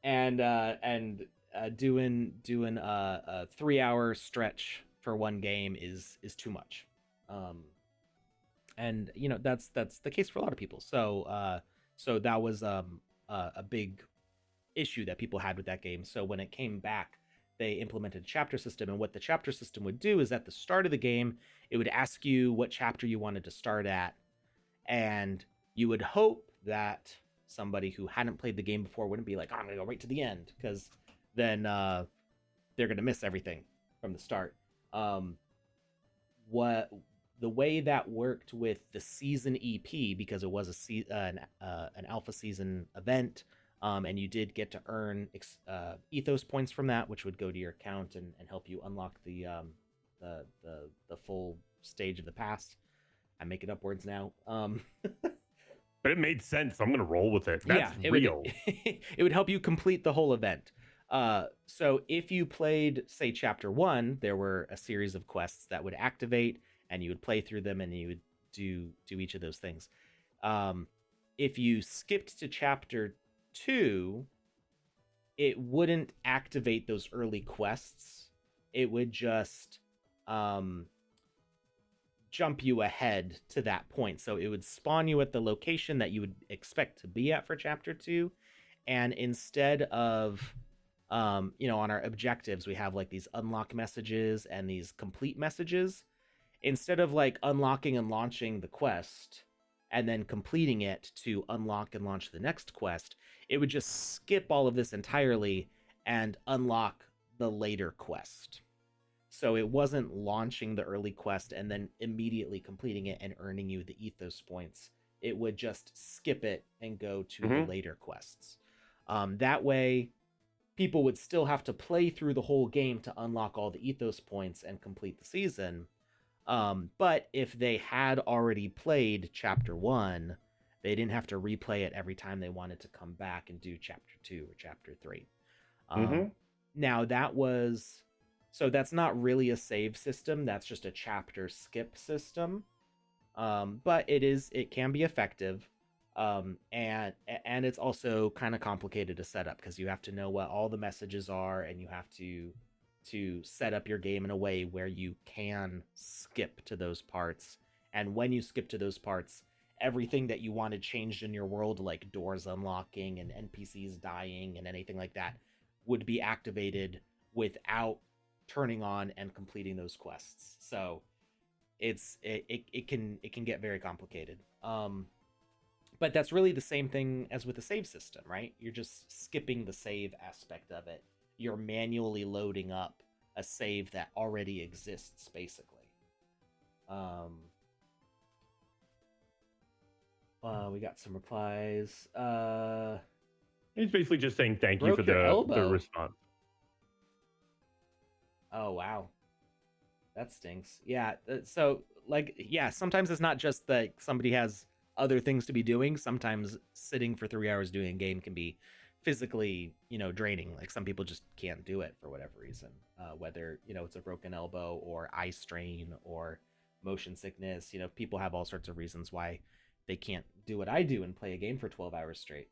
and doing a 3 hour stretch for one game is too much. Um, and that's the case for a lot of people. So that was a big issue that people had with that game. So when it came back, they implemented a chapter system, and what the chapter system would do is at the start of the game, it would ask you what chapter you wanted to start at, and you would hope that somebody who hadn't played the game before wouldn't be like, oh, I'm gonna go right to the end, because then they're gonna miss everything from the start. Um, what the way that worked with the season EP, because it was an alpha season event, and you did get to earn ethos points from that, which would go to your account and help you unlock the full stage of the past. I'm making up words now. But it made sense. I'm gonna roll with it. That's Yeah, it would real. it would help you complete the whole event. So if you played, say, chapter one, there were a series of quests that would activate, and you would play through them, and you would do each of those things. Um, if you skipped to chapter two, it wouldn't activate those early quests. It would just um, jump you ahead to that point. So it would spawn you at the location that you would expect to be at for chapter two. And instead of, on our objectives, we have like these unlock messages and these complete messages. Instead of like unlocking and launching the quest and then completing it to unlock and launch the next quest, it would just skip all of this entirely and unlock the later quest. So it wasn't launching the early quest and then immediately completing it and earning you the ethos points. It would just skip it and go to the Hmm. later quests. That way, people would still have to play through the whole game to unlock all the ethos points and complete the season. But if they had already played chapter one, they didn't have to replay it every time they wanted to come back and do chapter two or chapter three. Um, Hmm. Now that's not really a save system. That's just a chapter skip system. But it can be effective. And it's also kind of complicated to set up because you have to know what all the messages are, and you have to set up your game in a way where you can skip to those parts. And when you skip to those parts, everything that you wanted changed in your world, like doors unlocking and NPCs dying and anything like that, would be activated without turning on and completing those quests. So it can get very complicated. But that's really the same thing as with the save system, right? You're just skipping the save aspect of it. You're manually loading up a save that already exists, basically. Um, we got some replies. He's basically just saying thank you for Broke your the elbow. response. Oh wow, that stinks. Yeah. So like, yeah, sometimes it's not just that somebody has other things to be doing. Sometimes sitting for 3 hours doing a game can be physically, draining. Like some people just can't do it for whatever reason. Whether it's a broken elbow or eye strain or motion sickness. People have all sorts of reasons why they can't do what I do and play a game for 12 hours straight.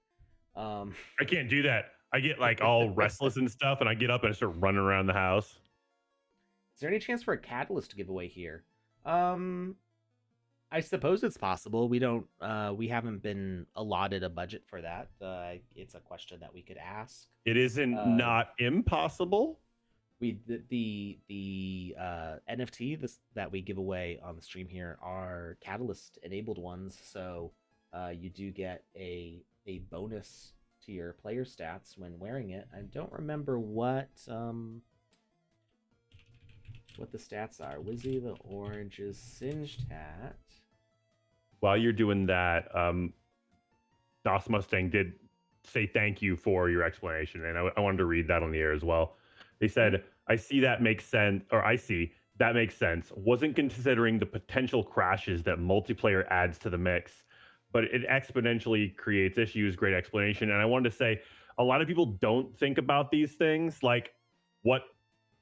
Um, I can't do that. I get like all restless and stuff, and I get up and I start running around the house. is there any chance for a catalyst giveaway here? Um, I suppose it's possible. We haven't been allotted a budget for that. It's a question that we could ask. It isn't Uh, not impossible. the NFT that we give away on the stream here are Catalyst enabled ones, so you do get a bonus to your player stats when wearing it. I don't remember what the stats are. Wizzy the Orange's Singed Hat. while you're doing that, Nos Mustang did say thank you for your explanation, and I wanted to read that on the air as well. They Mhm. said, "I see that makes sense, or I see that makes sense. Wasn't considering the potential crashes that multiplayer adds to the mix, but it exponentially creates issues." Great explanation. And I wanted to say, a lot of people don't think about these things, like what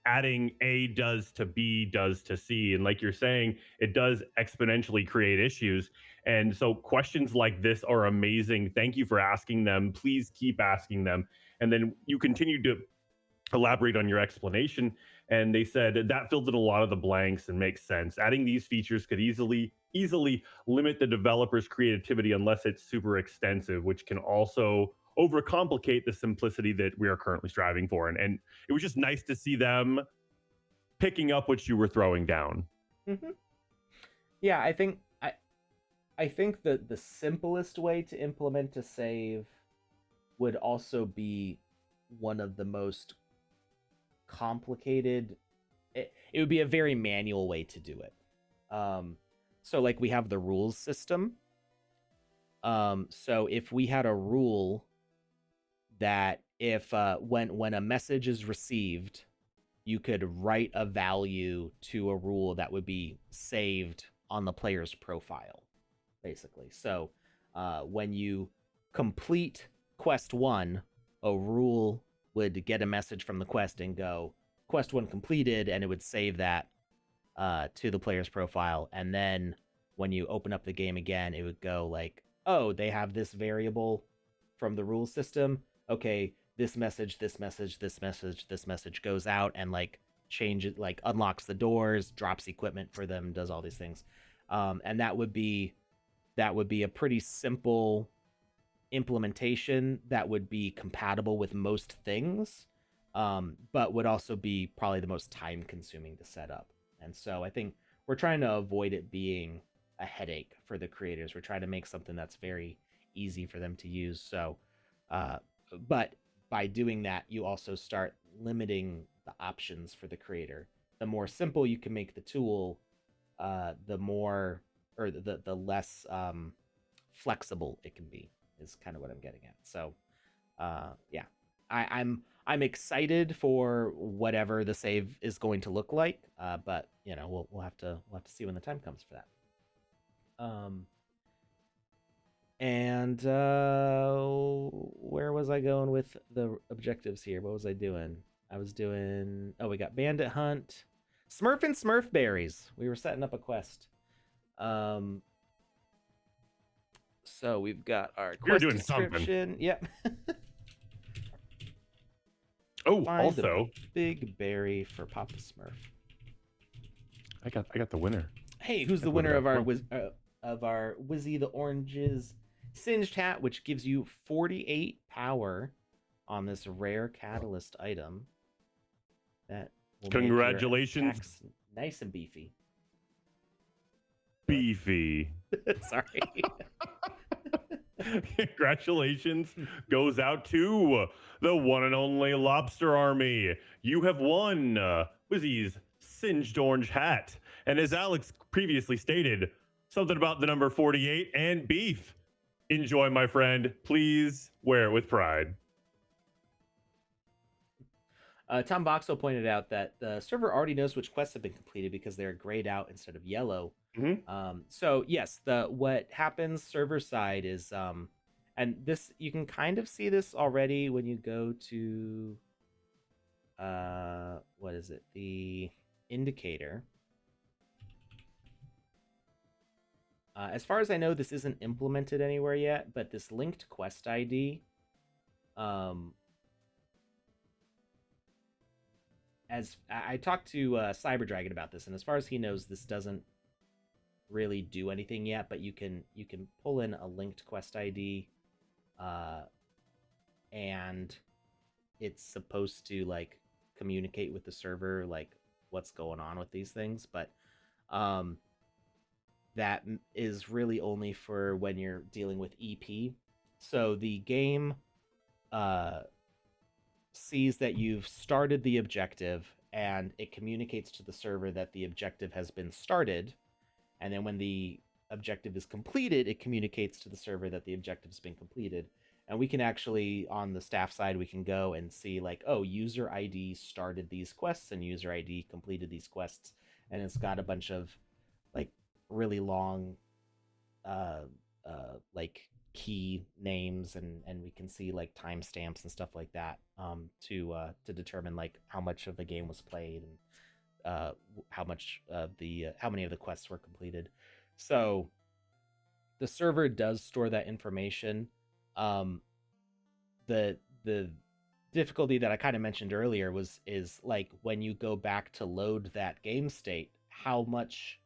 adding A does to B does to C. And like you're saying, it does exponentially create issues. And so questions like this are amazing. Thank you for asking them. Please keep asking them. And then you continue to elaborate on your explanation. And they said that filled in a lot of the blanks and makes sense. Adding these features could easily limit the developer's creativity unless it's super extensive, which can also overcomplicate the simplicity that we are currently striving for. And it was just nice to see them picking up what you were throwing down. Mhm. Yeah, I think that the simplest way to implement a save would also be one of the most complicated. It would be a very manual way to do it. Um, so like we have the rules system. So if we had a rule that if when a message is received, you could write a value to a rule that would be saved on the player's profile, basically. So when you complete quest one, a rule would get a message from the quest and go, quest one completed, and it would save that to the player's profile. And then when you open up the game again, it would go like, oh, they have this variable from the rule system. Okay, this message, this message, this message, this message goes out and like changes, like unlocks the doors, drops equipment for them, does all these things. And that would be a pretty simple implementation that would be compatible with most things, but would also be probably the most time consuming to set up. And so I think we're trying to avoid it being a headache for the creators. We're trying to make something that's very easy for them to use. So, uh, but by doing that, you also start limiting the options for the creator. The more simple you can make the tool, the more or the less flexible it can be is kind of what I'm getting at. So, yeah, I'm excited for whatever the save is going to look like. But you know, we'll have to see when the time comes for that. Um, and where was I going with the objectives here? What was I doing? I was doing. Oh, we got Bandit Hunt, Smurf and Smurf Berries. We were setting up a quest. Um, so we've got our You're quest doing something. description. Yep. Oh, Find a also, big berry for Papa Smurf. I got the winner. Hey, who's I the pulled it winner up. Well, of our Wizzy the Orange's Singed Hat, which gives you 48 power on this rare catalyst item that will make your congratulations, attacks nice and beefy. Beefy. Sorry. Congratulations goes out to the one and only Lobster Army. You have won Wizzy's Singed Orange Hat. And as Alex previously stated, something about the number 48 and beef. Enjoy, my friend. Please wear it with pride. Tom Boxell pointed out that the server already knows which quests have been completed because they're grayed out instead of yellow. Mhm. So yes, the what happens server side is and this you can kind of see this already when you go to what is it? The indicator. As far as I know, this isn't implemented anywhere yet, but this linked quest ID, um, as I talked to Cyber Dragon about this, and as far as he knows, this doesn't really do anything yet. But you can pull in a linked quest ID, uh, and it's supposed to like communicate with the server like what's going on with these things. But um, that is really only for when you're dealing with EP. So the game uh, sees that you've started the objective and it communicates to the server that the objective has been started. And then when the objective is completed, it communicates to the server that the objective's been completed. And we can actually, on the staff side, we can go and see like, oh, user ID started these quests and user ID completed these quests. And it's got a bunch of like really long uh like key names, and we can see like timestamps and stuff like that to determine like how much of the game was played, and how much of the how many of the quests were completed. So the server does store that information. um the difficulty that I kind of mentioned earlier was is like when you go back to load that game state, how much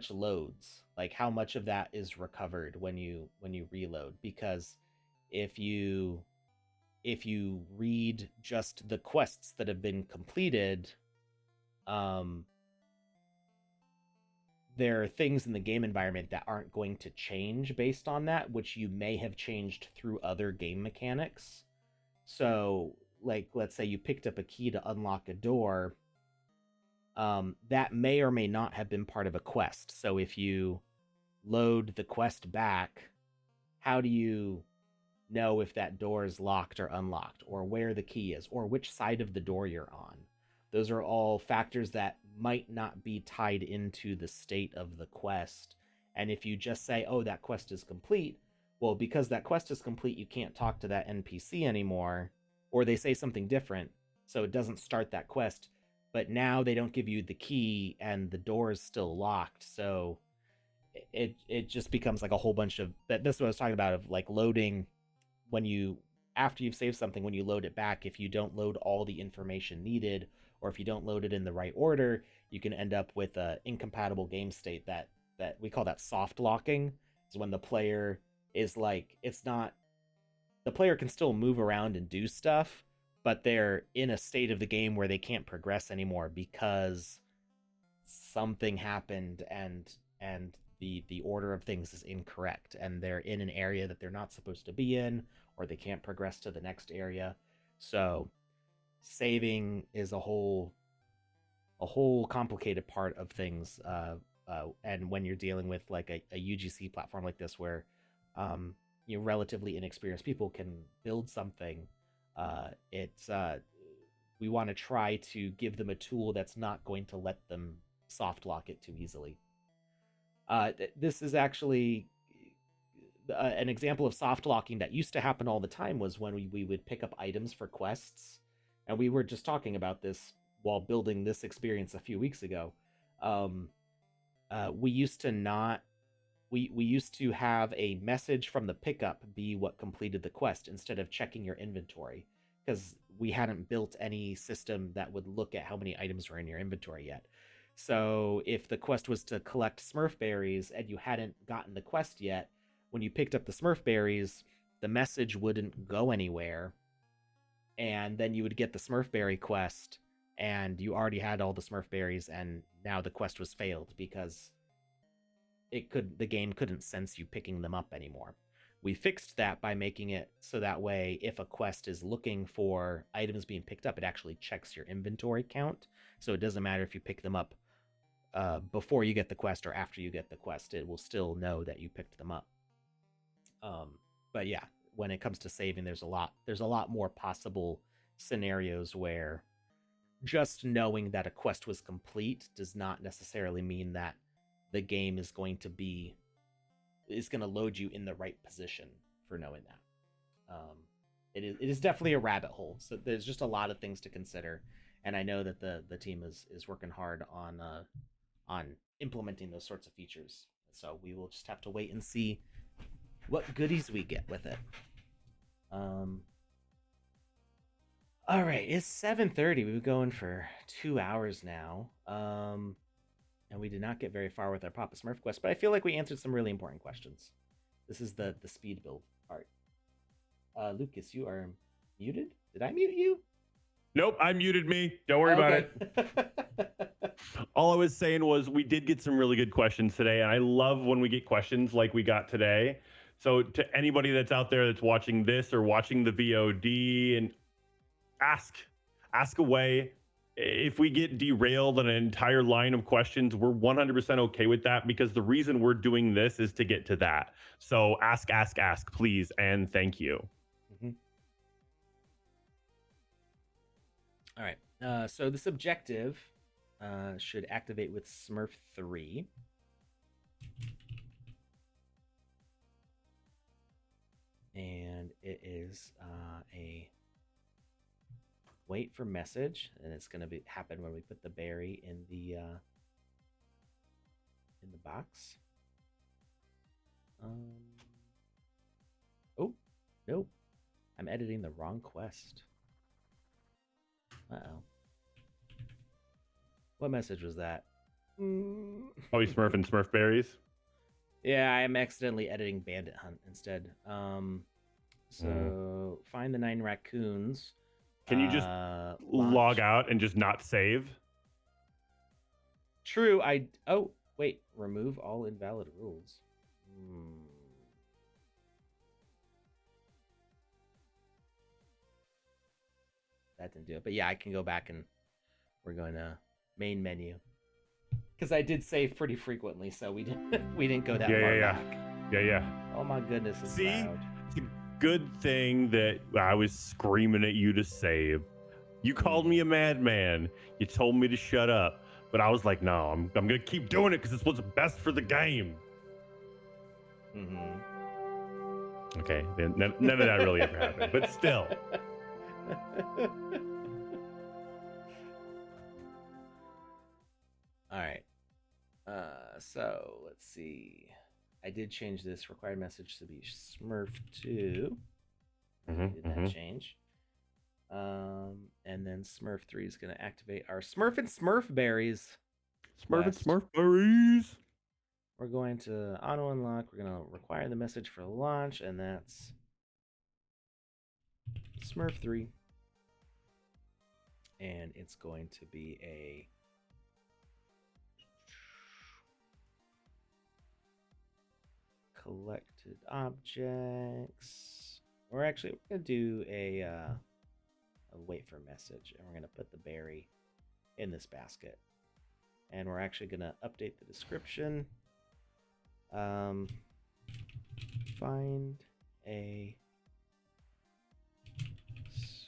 loads, like how much of that is recovered when you reload. Because if you if you read just the quests that have been completed, um there are things in the game environment that aren't going to change based on that, which you may have changed through other game mechanics. So like let's say you picked up a key to unlock a door, that may or may not have been part of a quest. So if you load the quest back, how do you know if that door is locked or unlocked, or where the key is, or which side of the door you're on? Those are all factors that might not be tied into the state of the quest. And if you just say, oh, that quest is complete, well, because that quest is complete, you can't talk to that NPC anymore, or they say something different, so it doesn't start that quest. But now they don't give you the key and the door is still locked. So it just becomes like a whole bunch of that. This is what I was talking about, of like loading when you, after you've saved something, when you load it back, if you don't load all the information needed, or if you don't load it in the right order, you can end up with a incompatible game state that we call that soft locking. Is when the player is like, it's not, the player can still move around and do stuff, but they're in a state of the game where they can't progress anymore because something happened, and the order of things is incorrect, and they're in an area that they're not supposed to be in, or they can't progress to the next area. So saving is a whole complicated part of things. And when you're dealing with like a UGC platform like this, where you know, relatively inexperienced people can build something, it's we want to try to give them a tool that's not going to let them soft lock it too easily. This is actually an example of soft locking that used to happen all the time. Was when we would pick up items for quests, and we were just talking about this while building this experience a few weeks ago. Um, we used to not we used to have a message from the pickup be what completed the quest instead of checking your inventory, because we hadn't built any system that would look at how many items were in your inventory yet. So if the quest was to collect Smurf berries and you hadn't gotten the quest yet, when you picked up the Smurf berries, the message wouldn't go anywhere, and then you would get the Smurfberry quest, and you already had all the Smurfberries, and now the quest was failed because the game couldn't sense you picking them up anymore. We fixed that by making it so that way if a quest is looking for items being picked up, it actually checks your inventory count. So it doesn't matter if you pick them up before you get the quest or after you get the quest, it will still know that you picked them up. But yeah, when it comes to saving, there's a lot more possible scenarios where just knowing that a quest was complete does not necessarily mean that the game is going to load you in the right position for knowing that. It is definitely a rabbit hole. So there's just a lot of things to consider, and I know that the team is working hard on implementing those sorts of features. So we will just have to wait and see what goodies we get with it. All right, it's 7:30. We've been going for 2 hours now. And we did not get very far with our Papa Smurf quest, but I feel like we answered some really important questions. This is the speed build part. Lucas, you are muted. Did I mute you? Nope, I muted me. Don't worry about it. All I was saying was we did get some really good questions today, and I love when we get questions like we got today. So to anybody that's out there that's watching this or watching the VOD, and ask away. if we get derailed on an entire line of questions, we're 100% okay with that because the reason we're doing this is to get to that. So ask, please, and thank you. Mhm. All right. So this objective should activate with Smurf 3. And it is a wait for message, and it's going to be happen when we put the berry in the box. Oh, nope. I'm editing the wrong quest. Uh-oh. What message was that? Probably Smurf and Smurf berries. Yeah, I'm accidentally editing Bandit Hunt instead. So find the 9 raccoons. Can you just Launch. log out and just not save? True. Oh, wait. Remove all invalid rules. That didn't do it. But yeah, I can go back and we're going to main menu. Because I did save pretty frequently, so we didn't go that far back. Yeah. Oh my goodness, it's See, loud. it's a good thing that I was screaming at you to save. You called me a madman. You told me to shut up, but I was like, no, I'm gonna keep doing it because it's what's best for the game. Okay, then none of that really ever happened, but still. All right. So let's see. I did change this required message to be Smurf 2. Did that change? And then Smurf 3 is going to activate our Smurf and Smurf berries. Smurf and Smurf berries. We're going to auto unlock. We're going to require the message for launch, and that's Smurf 3. And it's going to be a collected objects. We're going to do a wait for message, and we're going to put the berry in this basket. And we're actually going to update the description. Find a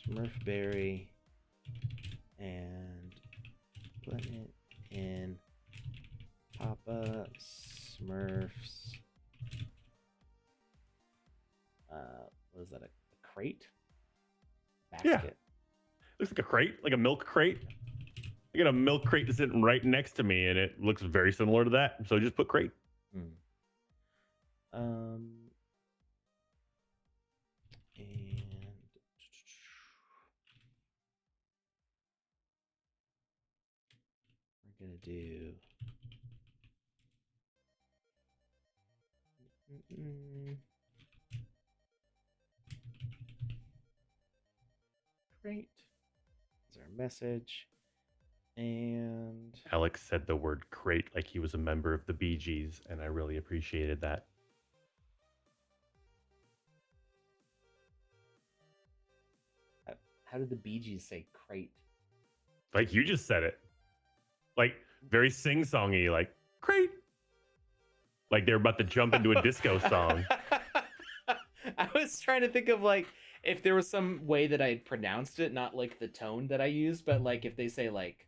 Smurf berry and put it in Papa Smurf's what is that, a crate? Basket. Yeah. Looks like a crate, like a milk crate. I got a milk crate sitting right next to me, and it looks very similar to that. So just put crate. And we're gonna do crate is our message. And Alex said the word crate like he was a member of the Bee Gees, and I really appreciated that. how did the Bee Gees say crate? Like you just said it. Like very sing-songy, like crate. Like they're about to jump into a disco song. I was trying to think of like if there was some way that I had pronounced it, not like the tone that I used, but like if they say like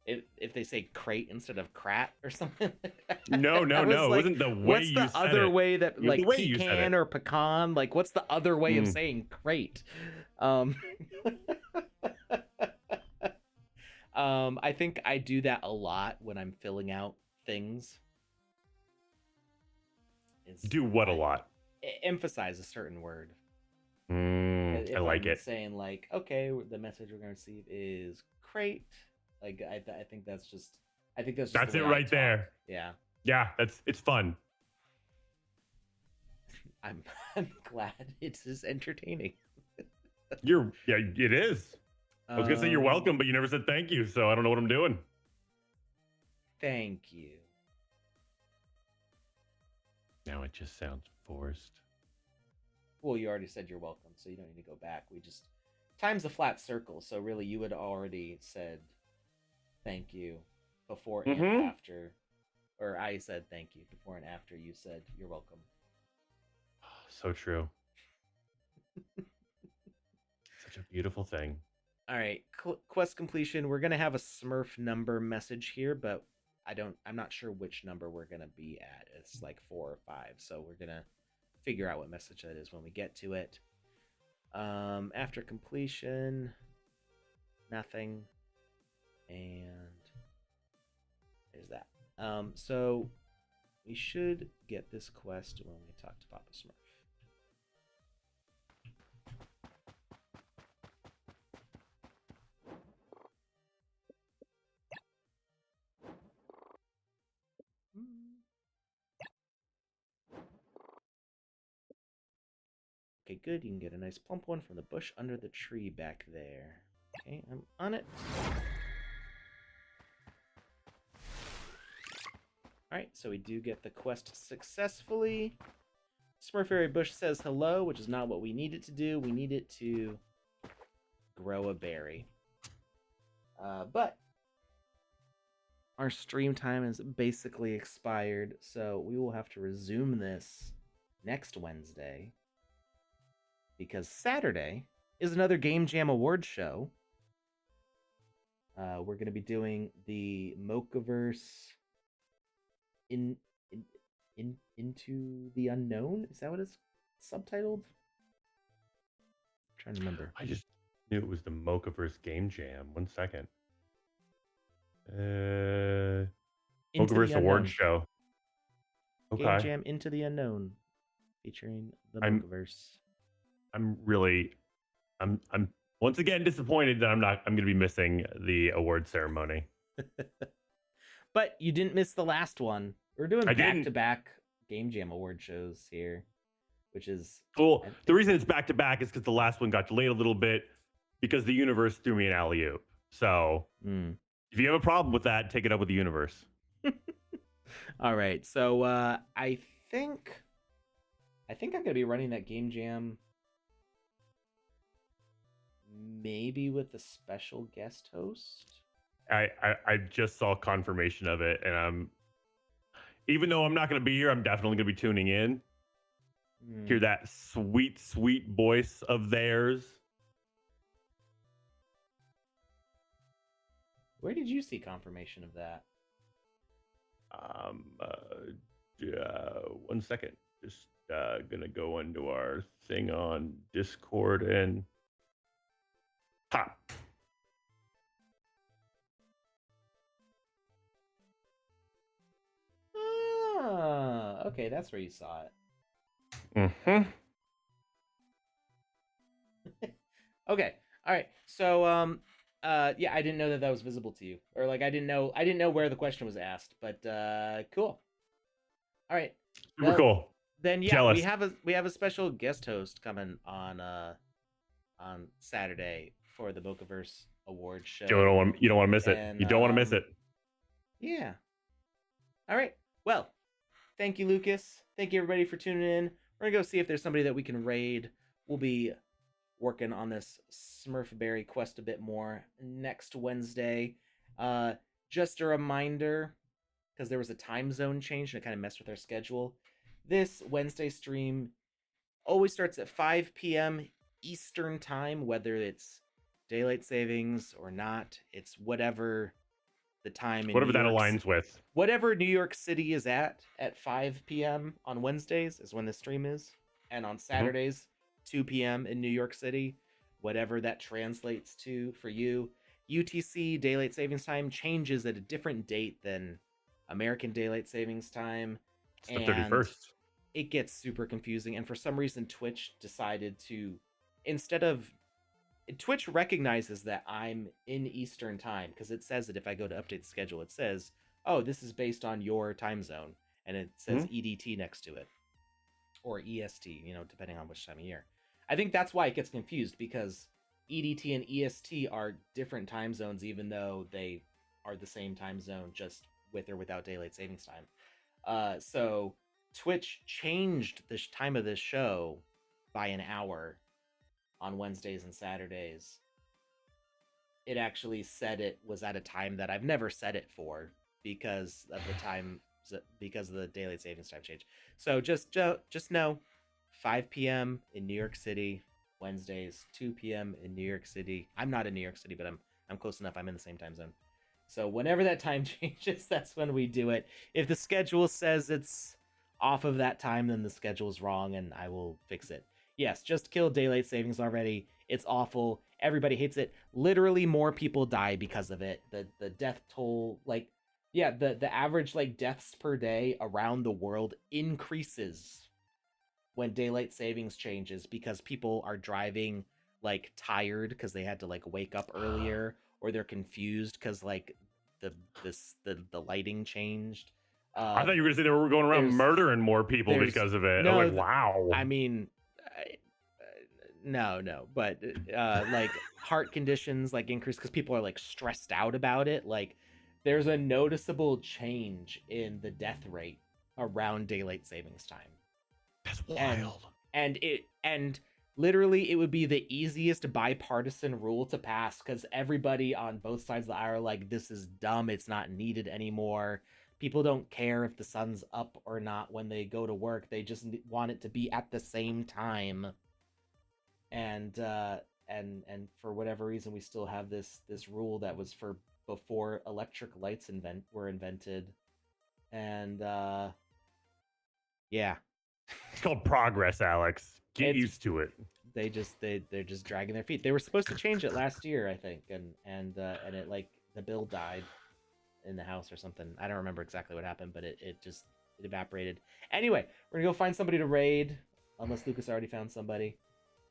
if they say crate instead of crat or something like that. No. Like, It wasn't the way what's you the said other it. way that like pecan or pecan? Like what's the other way of saying crate? I think I do that a lot when I'm filling out things. Do what a lot? Emphasize a certain word. I like it. Saying like, okay, the message we're going to receive is crate. Like I think that's just that's it right there. Yeah. It's fun. I'm glad it's as entertaining. It is. I was gonna say you're welcome, but you never said thank you, so I don't know what I'm doing. Thank you. Now it just sounds forced. Well, you already said you're welcome, so you don't need to go back. We just time's a flat circle, so really you had already said thank you before and Mm-hmm. after, or I said thank you before and after you said you're welcome. So true. Such a beautiful thing. All right, quest completion. We're gonna have a Smurf number message here, but I'm not sure which number we're gonna be at. It's like 4 or 5, so we're gonna figure out what message that is when we get to it. After completion, nothing, and there's that. So we should get this quest when we talk to Papa Smurf. Okay, good. You can get a nice plump one from the bush under the tree back there. Okay, I'm on it. Alright, so we do get the quest successfully. Smurfberry Bush says hello, which is not what we need it to do. We need it to grow a berry. But our stream time is basically expired, so we will have to resume this next Wednesday. Because Saturday is another Game Jam Awards show. We're going to be doing the Mochaverse in, into the unknown. Is that what it's subtitled? I'm trying to remember. I just knew it was the Mochaverse Game Jam. 1 second. Into the Mochaverse Award unknown. Show. Game Okay. Jam Into the Unknown, featuring the I'm Mochaverse. I'm really I'm once again disappointed that I'm going to be missing the award ceremony. But you didn't miss the last one. We're doing I back didn't. to back Game Jam Award shows here, which is Well, the reason it's back to back is because the last one got delayed a little bit because the universe threw me an alley oop. So if you have a problem with that, take it up with the universe. All right. So I think I'm gonna be running that Game Jam maybe with a special guest host. I just saw confirmation of it, and even though I'm not going to be here, I'm definitely going to be tuning in. Hear that sweet, sweet voice of theirs. Where did you see confirmation of that? 1 second. Just gonna go into our thing on Discord and pop. Ah, okay, that's where you saw it. Mm-hmm. Okay, all right. So yeah, I didn't know that was visible to you, or like I didn't know where the question was asked, but cool. All right. Super Well, cool. then yeah, Jealous. we have a special guest host coming on Saturday for the Bokaverse Awards show. You don't want to miss it. You don't want to miss it. Yeah. All right. Well, thank you, Lucas. Thank you, everybody, for tuning in. We're gonna go see if there's somebody that we can raid. We'll be working on this Smurfberry quest a bit more next Wednesday. Just a reminder, because there was a time zone change and it kind of messed with our schedule. This Wednesday stream always starts at 5 p.m. Eastern time, whether it's daylight savings or not. It's whatever the time in Whatever New that York, aligns with. whatever New York City is at 5 p.m. on Wednesdays is when the stream is, and on Saturdays 2 p.m. in New York City, whatever that translates to for you. UTC daylight savings time changes at a different date than American daylight savings time, It's the and 31st. it gets super confusing. And for some reason, Twitch decided to, instead of, Twitch recognizes that I'm in Eastern time because it says that if I go to update the schedule, it says, oh, this is based on your time zone, and it says EDT next to it, or EST, depending on which time of year. I think that's why it gets confused, because EDT and EST are different time zones, even though they are the same time zone, just with or without daylight savings time. So Twitch changed the time of this show by an hour on Wednesdays and Saturdays it actually said it was at a time that I've never set it for because of the time, because of the daylight savings time change. So just know 5 p.m. in New York City Wednesdays, 2 p.m. in New York City. I'm not in New York City, but I'm close enough. I'm in the same time zone. So whenever that time changes, that's when we do it. If the schedule says it's off of that time, then the schedule's wrong and I will fix it. Yes, just kill daylight savings already. It's awful. Everybody hates it. Literally more people die because of it. The death toll, like, yeah, the average like deaths per day around the world increases when daylight savings changes because people are driving like tired because they had to like wake up earlier, or they're confused because like the the lighting changed. I uh thought you were going to say they were going around there's murdering more people there's because of it. I was no like, wow. I mean, no, but like heart conditions like increase because people are like stressed out about it. Like there's a noticeable change in the death rate around daylight savings time. That's and wild. and literally it would be the easiest bipartisan rule to pass because everybody on both sides of the aisle are like, this is dumb, it's not needed anymore. People don't care if the sun's up or not when they go to work, they just want it to be at the same time. And for whatever reason we still have this rule that was for before electric lights were invented. And yeah. It's called progress, Alex. Get It's used to it. they're just dragging their feet. They were supposed to change it last year, I think, and it like the bill died in the house or something. I don't remember exactly what happened, but it just it evaporated. Anyway, we're gonna go find somebody to raid, unless Lucas already found somebody.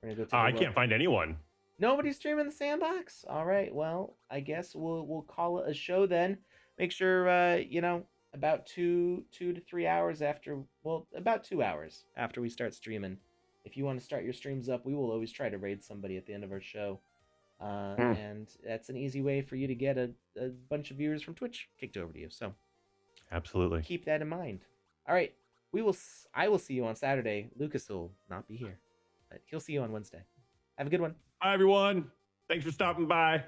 We're gonna go take a I look. can't find anyone. Nobody's streaming the Sandbox. All right, well, I guess we'll call it a show then. Make sure about 2 to 3 hours after, well, about 2 hours after we start streaming. If you want to start your streams up, we will always try to raid somebody at the end of our show. And that's an easy way for you to get a bunch of viewers from Twitch kicked over to you. So Absolutely. keep that in mind. All right, I will see you on Saturday. Lucas will not be here, but he'll see you on Wednesday. Have a good one. Hi, everyone. Thanks for stopping by.